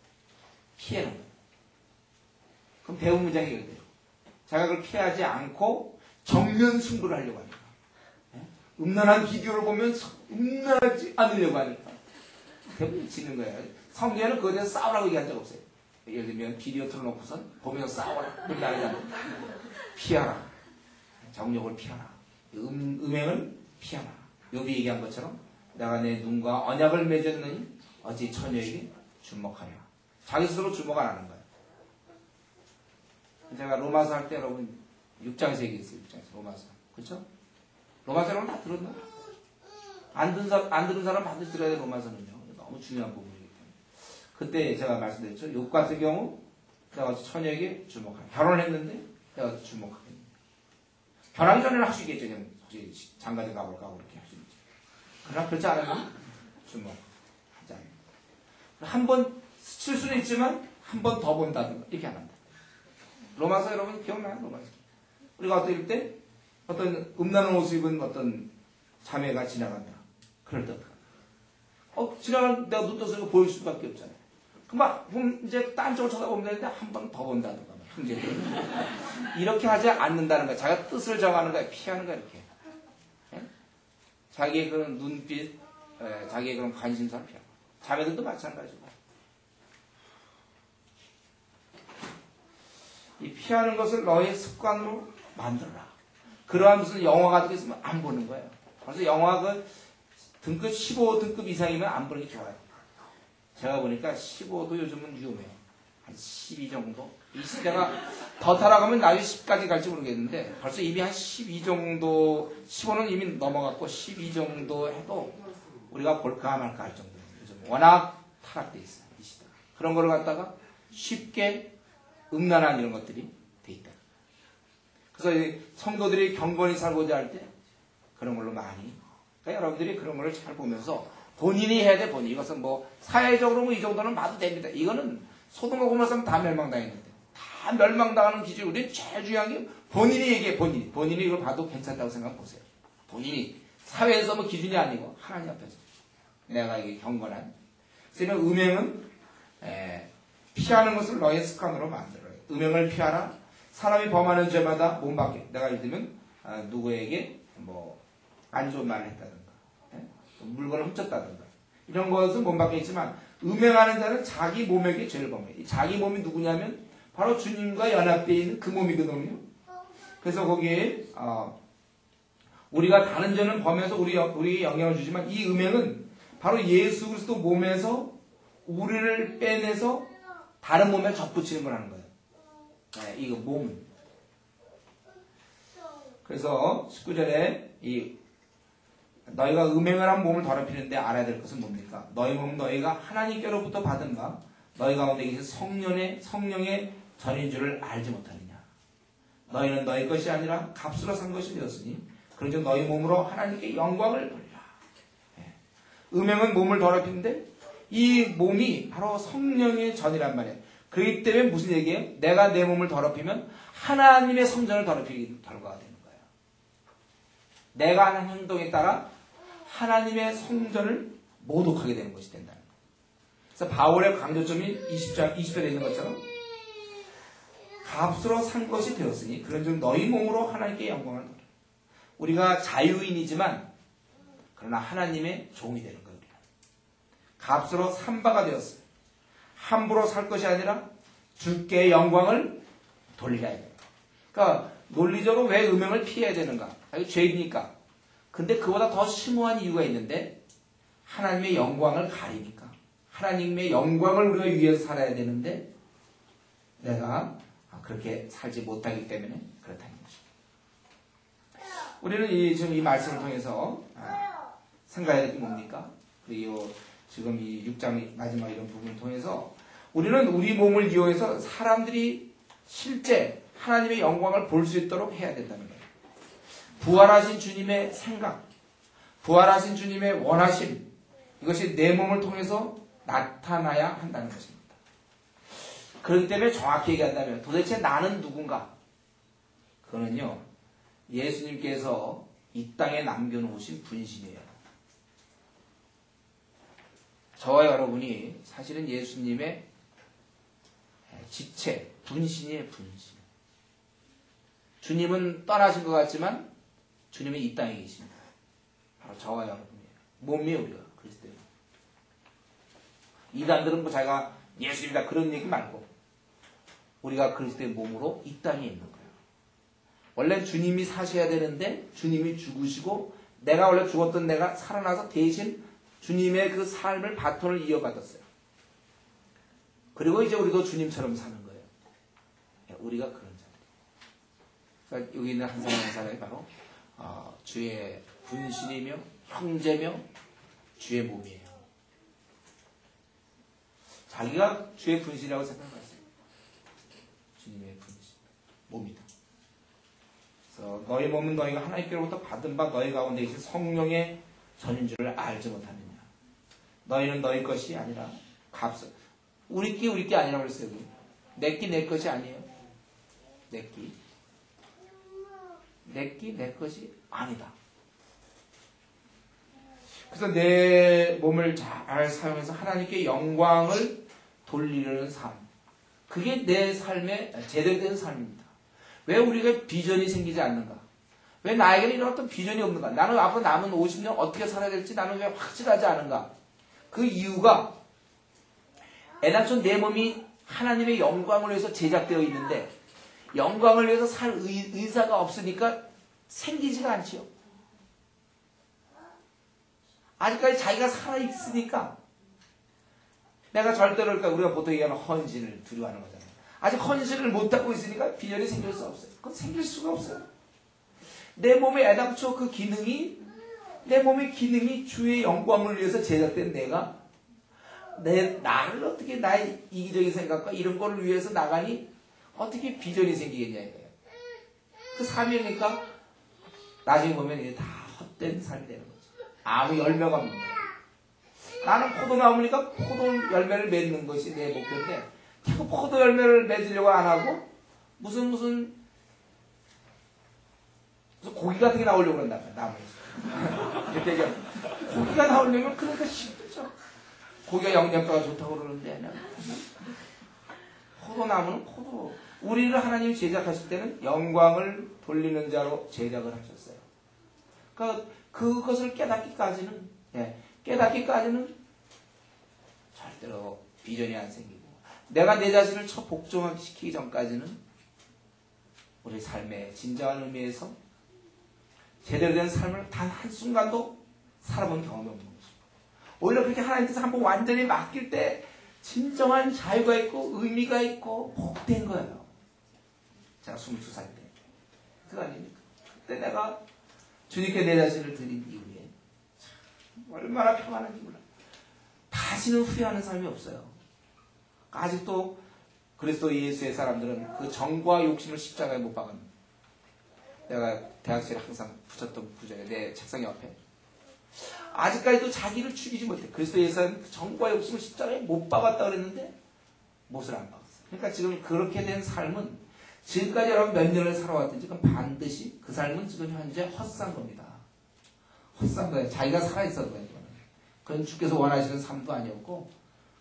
피하는 거예요. 그럼 배운 문장이 이거예요. 자기가 그걸 피하지 않고 정면 승부를 하려고 합니다. 음란한 비디오를 보면 음란하지 않으려고 하니까 대부분 지는 거예요. 성경에는 그거에 대해서 싸우라고 얘기한 적 없어요. 예를 들면 비디오 틀어놓고선 보면서 싸워라. 음란하지 않으려고. 피하라. 정욕을 피하라. 음행을 피하라. 여기 얘기한 것처럼 내가 내 눈과 언약을 맺었느니 어찌 처녀에게 주목하랴. 자기 스스로 주목 안 하는 거예요. 제가 로마서 할 때 여러분 6장에서 얘기했어요. 6장에서 로마서. 그렇죠? 로마서는 다 들었나? 안 들은 사람 반드시 들어야 돼, 로마서는요. 너무 중요한 부분이기 때문에. 그때 제가 말씀드렸죠. 욕 같은 경우, 내가 처녀에게 주목하라. 결혼을 했는데, 내가 주목하겠네. 결혼하기 전에는 할 수 있겠죠. 그냥, 혹시 장가를 가볼까, 그렇게 할 수 있죠. 그러나 그렇지 않으면, 주목하지 않아요. 한 번 스칠 수는 있지만, 한 번 더 본다든가, 이렇게 안 한다. 로마서 여러분 기억나요? 로마서. 우리가 어떨 때 어떤 음란한 옷을 입은 어떤 자매가 지나간다. 그럴 때 지나가는 내가 눈 떠서 보일 수밖에 없잖아요. 그럼 이제 딴 쪽을 쳐다보면 되는데 한 번 더 본다든가 형제들 이렇게 하지 않는다는 거야. 자기가 뜻을 정하는 거야. 피하는 거야 이렇게. 예? 자기의 그런 눈빛, 자기의 그런 관심사를 피하고. 자매들도 마찬가지고. 이 피하는 것을 너의 습관으로 만들어라. 그러한 무슨 영화 같은 게 있으면 안 보는 거예요. 그래서 영화가 등급 15등급 이상이면 안 보는 게 좋아요. 제가 보니까 15도 요즘은 위험해요. 한 12 정도? 이 시대가 더 타락하면 나중에 10까지 갈지 모르겠는데 벌써 이미 한 12 정도, 15는 이미 넘어갔고 12 정도 해도 우리가 볼까 말까 할 정도예요. 요즘 워낙 타락돼 있어요. 이 시대가. 그런 거를 갖다가 쉽게 음란한 이런 것들이 돼 있다. 그래서 성도들이 경건히 살고자 할 때 그런 걸로 많이. 그러니까 여러분들이 그런 걸 잘 보면서 본인이 해야 돼, 본인. 이것은 뭐 사회적으로 뭐 이 정도는 봐도 됩니다. 이거는 소돔과 고모라 사람 다 멸망당했는데 다 멸망당하는 기준. 우리 제일 중요한 게 본인이 얘기해, 본인이 이걸 봐도 괜찮다고 생각해 보세요. 본인이 사회에서 뭐 기준이 아니고 하나님 앞에서 내가 이게 경건한. 그래서 음행은 피하는 것을 너의 습관으로 만들어요. 음행을 피하라. 사람이 범하는 죄마다 몸밖에. 내가 예를 들면 누구에게 뭐 안 좋은 말을 했다든가, 물건을 훔쳤다든가 이런 것은 몸밖에 있지만 음행하는 자는 자기 몸에게 죄를 범해. 자기 몸이 누구냐면 바로 주님과 연합되어 있는 그 몸이거든요. 그래서 거기에 우리가 다른 죄는 범해서 우리에게 영향을 주지만 이 음행은 바로 예수 그리스도 몸에서 우리를 빼내서 다른 몸에 접붙이는 걸 하는 거예요. 이거 몸은. 그래서 19절에 너희가 음행을 한 몸을 더럽히는데 알아야 될 것은 뭡니까? 너희 몸은 너희가 하나님께로부터 받은 바 너희 가운데 계신 성령의 전인 줄을 알지 못하느냐. 너희는 너희 것이 아니라 값으로 산 것이 되었으니 그런즉 너희 몸으로 하나님께 영광을 돌리라. 음행은 몸을 더럽히는데 이 몸이 바로 성령의 전이란 말이에요. 그렇기 때문에 무슨 얘기예요? 내가 내 몸을 더럽히면 하나님의 성전을 더럽히는 결과가 되는 거예요. 내가 하는 행동에 따라 하나님의 성전을 모독하게 되는 것이 된다는 거예요. 그래서 바울의 강조점이 20절에 있는 것처럼 값으로 산 것이 되었으니 그런즉 너희 몸으로 하나님께 영광을 돌려. 우리가 자유인이지만 그러나 하나님의 종이 되는 거예요. 값으로 산 바가 되었어요. 함부로 살 것이 아니라 주께 영광을 돌리라. 그러니까 논리적으로 왜 음행을 피해야 되는가? 죄이니까. 근데 그보다 더 심오한 이유가 있는데 하나님의 영광을 가리니까. 하나님의 영광을 우리가 위해서 살아야 되는데 내가 그렇게 살지 못하기 때문에 그렇다는 것입니다. 우리는 지금 이 말씀을 통해서 생각해야 될 게 뭡니까? 그리고 지금 이 6장 마지막 이런 부분을 통해서 우리는 우리 몸을 이용해서 사람들이 실제 하나님의 영광을 볼 수 있도록 해야 된다는 거예요. 부활하신 주님의 생각, 부활하신 주님의 원하심, 이것이 내 몸을 통해서 나타나야 한다는 것입니다. 그렇기 때문에 정확히 얘기한다면 도대체 나는 누군가? 그거는요, 예수님께서 이 땅에 남겨놓으신 분신이에요. 저와 여러분이 사실은 예수님의 지체, 분신이에요, 분신. 주님은 떠나신 것 같지만 주님은 이 땅에 계십니다. 바로 저와 여러분이에요. 몸이에요, 우리가. 그리스도예요. 이단들은 뭐 자기가 예수님이다 그런 얘기 말고 우리가 그리스도의 몸으로 이 땅에 있는 거예요. 원래 주님이 사셔야 되는데 주님이 죽으시고 내가 원래 죽었던 내가 살아나서 대신 주님의 그 삶을 바톤을 이어받았어요. 그리고 이제 우리도 주님처럼 사는 거예요. 우리가 그런 자들. 그러니까 여기 있는 한 사람 한 사람이 바로 주의 분신이며 형제며 주의 몸이에요. 자기가 주의 분신이라고 생각하세요. 주님의 분신, 몸이다. 그래서 너희 몸은 너희가 하나님께로부터 받은 바 너희 가운데 계신 성령의 전인 줄을 알지 못하느냐. 너희는 너희 것이 아니라 값을. 우리 게 아니라고 그랬어요. 내 게 내 것이 아니에요. 내 끼, 내 것이 아니다. 그래서 내 몸을 잘 사용해서 하나님께 영광을 돌리려는 삶. 그게 내 삶의 제대로 된 삶입니다. 왜 우리가 비전이 생기지 않는가? 왜 나에게는 이런 어떤 비전이 없는가? 나는 앞으로 남은 50년 어떻게 살아야 될지 나는 왜 확실하지 않은가? 그 이유가 애당초 내 몸이 하나님의 영광을 위해서 제작되어 있는데 영광을 위해서 살 의사가 없으니까 생기지가 않지요. 아직까지 자기가 살아있으니까 내가 절대로 그러니까 우리가 보통 얘기하는 헌신을 두려워하는 거잖아요. 아직 헌신을 못하고 있으니까 비전이 생길 수 없어요. 그건 생길 수가 없어요. 내 몸의 애당초 그 기능이 내 몸의 기능이 주의 영광을 위해서 제작된 내가 나를 어떻게 나의 이기적인 생각과 이런 거를 위해서 나가니 어떻게 비전이 생기겠냐 이거예요. 그 삶이니까 나중에 보면 이게 다 헛된 삶이 되는 거죠. 아무 열매가 없는 거예요. 나는 포도나무니까 포도 열매를 맺는 것이 내 목표인데 자꾸 포도 열매를 맺으려고 안 하고 무슨 고기 같은 게 나오려고 그런다. 나무에서. 이렇게 얘기하면 고기가 나오려면 그러니까 힘들죠. 고기가 영양가가 좋다고 그러는데 포도나무는 포도. 우리를 하나님이 제작하실 때는 영광을 돌리는 자로 제작을 하셨어요. 그러니까 그것을 깨닫기까지는 절대로 비전이 안 생기고 내가 내 자신을 복종시키기 전까지는 우리 삶의 진정한 의미에서 제대로 된 삶을 단 한순간도 살아본 경험이 없는 거죠. 오히려 그렇게 하나님께서 한번 완전히 맡길 때 진정한 자유가 있고 의미가 있고 복된 거예요. 제가 22살 때. 그거 아닙니까? 그때 내가 주님께 내 자신을 드린 이후에 얼마나 평안한지 몰라요. 다시는 후회하는 삶이 없어요. 아직도 그리스도 예수의 사람들은 그 정과 욕심을 십자가에 못 박았는데 내가 대학 시절에 항상 붙였던 구절에 내 책상 옆에 아직까지도 자기를 죽이지 못해. 그리스도 예수는 정과 욕심을 십자가에 못 박았다 그랬는데 못을 안 박았어요. 그러니까 지금 그렇게 된 삶은 지금까지 여러분 몇 년을 살아왔든지 그건 반드시 그 삶은 지금 현재 헛산 겁니다. 헛산 거예요. 자기가 살아있어도 거예요. 그건 주께서 원하시는 삶도 아니었고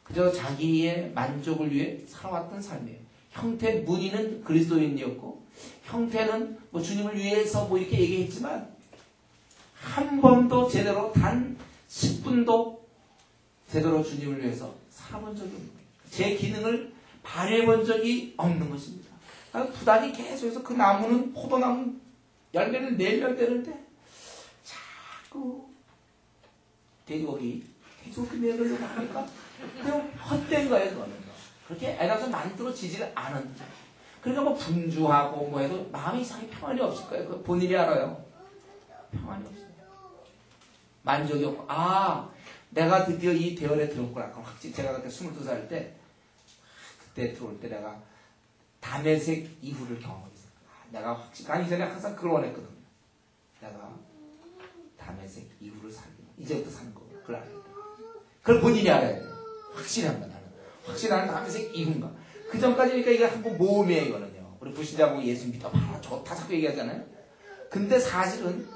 그저 자기의 만족을 위해 살아왔던 삶이에요. 형태 무늬는 그리스도인이었고 형태는 뭐 주님을 위해서 뭐 이렇게 얘기했지만 한 번도 제대로 단 10분도 제대로 주님을 위해서 살아본 적이 없는 거예요. 제 기능을 발휘해본 적이 없는 것입니다. 부단히 계속해서 그 나무는 포도나무 열매를 내면 되는데 자꾸 돼지고기 내려고 하니까 그냥 헛된 거예요. 그거는 그렇게 애당초 만들어지지를 않은데 그러니까 뭐 분주하고 뭐 해도 마음이 이상하게 평안이 없을 거예요. 그거 본인이 알아요. 평안이 없어요. 만족이 없고 내가 드디어 이 대열에 들었구나. 확실히 제가 그때 22살 때 그때 들어올 때 내가 담에색 이후를 경험했어요. 내가 확실히 가기 전에 항상 그걸 원했거든요. 내가 담에색 이후를 이제부터 사는 거고 그걸 알아야 돼. 그걸 본인이 알아야 돼. 확실한 거 나는. 확실한 담에색 이후인가. 그 전까지니까 이게 한번 모험이에요 이거는요. 우리 불신자 보고 예수 믿어봐 좋다 자꾸 얘기하잖아요. 근데 사실은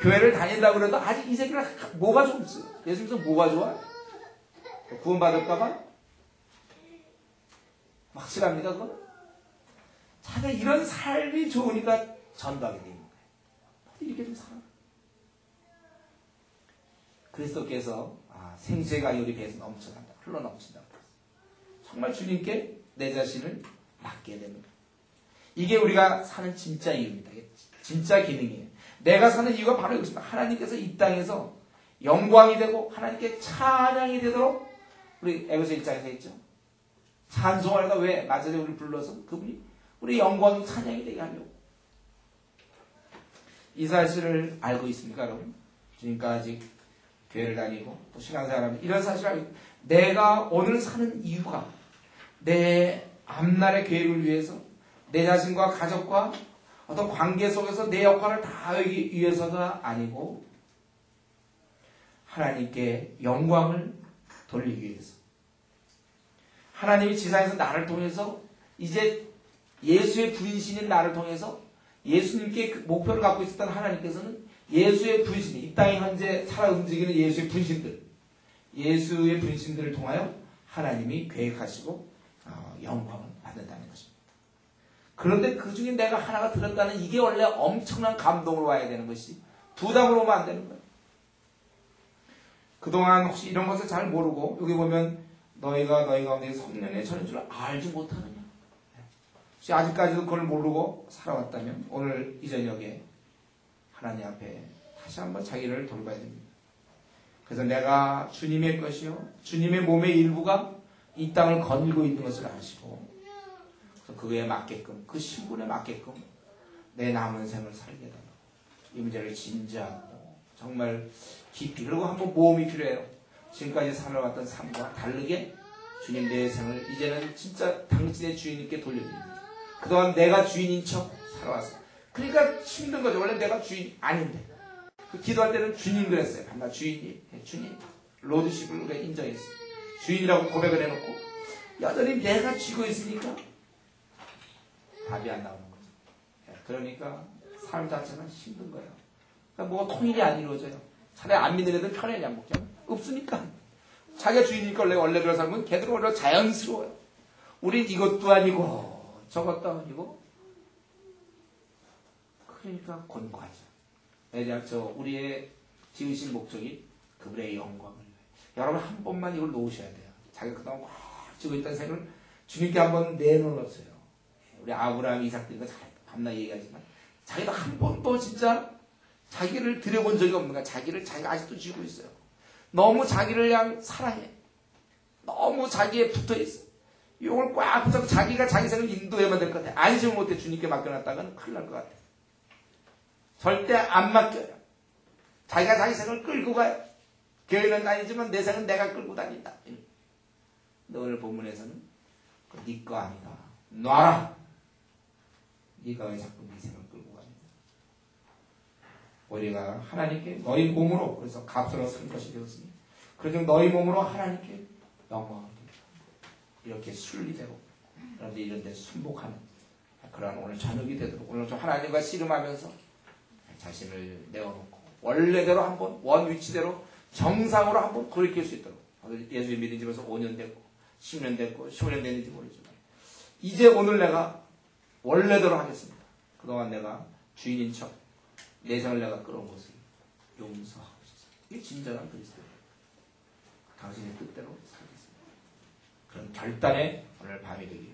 교회를 다닌다고 그래도 아직 이 새끼가 뭐가 좋지? 예수 믿어서 뭐가 좋아? 구원받을까봐? 확실합니다 그건? 자기 이런 삶이 좋으니까 전도하게 되는 거예요. 이렇게 좀 살아. 그리스도께서 생수가 우리 배에서 넘쳐난다. 흘러넘친다. 정말 주님께 내 자신을 맡게 됩니다. 이게 우리가 사는 진짜 이유입니다. 진짜 기능이에요. 내가 사는 이유가 바로 이것입니다. 하나님께서 이 땅에서 영광이 되고 하나님께 찬양이 되도록 우리 에베소 1장에서 했죠. 찬송하려다 왜 마저에 우리를 불러서 그분이 우리 영광이 찬양이 되게 하려고. 이 사실을 알고 있습니까 여러분? 지금까지 교회를 다니고 또 신앙생활하면 이런 사실을 알고 내가 오늘 사는 이유가 내 앞날의 교회를 위해서 내 자신과 가족과 어떤 관계 속에서 내 역할을 다하기 위해서가 아니고 하나님께 영광을 돌리기 위해서 하나님이 지상에서 나를 통해서 이제 예수의 분신인 나를 통해서 예수님께 그 목표를 갖고 있었던 하나님께서는 예수의 분신, 이 땅에 현재 살아 움직이는 예수의 분신들을 통하여 하나님이 계획하시고 영광을 받는다는 것입니다. 그런데 그 중에 내가 하나가 들었다는 이게 원래 엄청난 감동으로 와야 되는 것이 부담으로 오면 안 되는 거예요. 그동안 혹시 이런 것을 잘 모르고 여기 보면 너희가 너희 가운데 성령의 전인 줄 알지 못하느냐. 혹시 아직까지도 그걸 모르고 살아왔다면 오늘 이 저녁에 하나님 앞에 다시 한번 자기를 돌봐야 됩니다. 그래서 내가 주님의 것이요 주님의 몸의 일부가 이 땅을 거닐고 있는 것을 아시고 그에 맞게끔 그 신분에 맞게끔 내 남은 생을 살게 달라고 이 문제를 진지하고 정말 깊이 그리고 한번 모험이 필요해요. 지금까지 살아왔던 삶과 다르게 주님 내 생을 이제는 진짜 당신의 주인님께 돌려드립니다. 그동안 내가 주인인 척 살아왔어요. 그러니까 힘든 거죠. 원래 내가 주인 아닌데 그 기도할 때는 주님 그랬어요. 반나 주인님, 주님 로드십을 우리가 인정했어요. 주인이라고 고백을 해놓고 여전히 내가 쥐고 있으니까 답이 안 나오는 거죠. 그러니까 삶 자체가 힘든 거예요. 그러니까 뭐가 통일이 안 이루어져요. 차라리 안 믿는 애들 편해 양 먹죠. 없으니까. 자기가 주인이니까 원래 그런 삶은 걔들은 원래 자연스러워요. 우린 이것도 아니고 저것도 아니고 그러니까 곤고하죠. 왜냐하면 우리의 지으신 목적이 그분의 영광을 위해. 여러분 한 번만 이걸 놓으셔야 돼요. 자기가 그동안 꽉 쥐고 있던 생을 주님께 한번 내놓았어요. 우리 아브라함, 이삭들과 밤낮 얘기하지만 자기도 한 번도 진짜 자기를 들여본 적이 없는 거야. 자기가 아직도 쥐고 있어요. 너무 자기를 그냥 사랑해. 너무 자기에 붙어있어. 이걸 꽉 붙잡고 자기가 자기 생을 인도해야만 될 것 같아. 안심을 못해 주님께 맡겨놨다가는 큰일 날 것 같아. 절대 안 맡겨요. 자기가 자기 생을 끌고 가요. 교회는 다니지만 내 생은 내가 끌고 다닌다. 근데 오늘 본문에서는 네 거 아니다. 놔라. 네가 왜 자꾸 네 생을 끌고 가냐. 우리가 하나님께 너희 몸으로 그래서 값으로 산 것이 되었으니 그래서 너희 몸으로 하나님께 영광을 드리라. 이렇게 순리대로 그런데 이런 데 순복하는 그런 오늘 저녁이 되도록 오늘 좀 하나님과 씨름하면서 자신을 내어놓고 원래대로 한번 원 위치대로 정상으로 한번 돌이킬 수 있도록 예수를 믿은 지 벌써 5년 됐고 10년 됐고 15년 됐는지 모르지만 이제 오늘 내가 원래대로 하겠습니다. 그동안 내가 주인인 척 내 생을 내가 끌어온 것을 용서하옵소서. 이게 진정한 그리스도예요. 당신의 뜻대로 살겠습니다. 그런 결단의 오늘 밤이 되길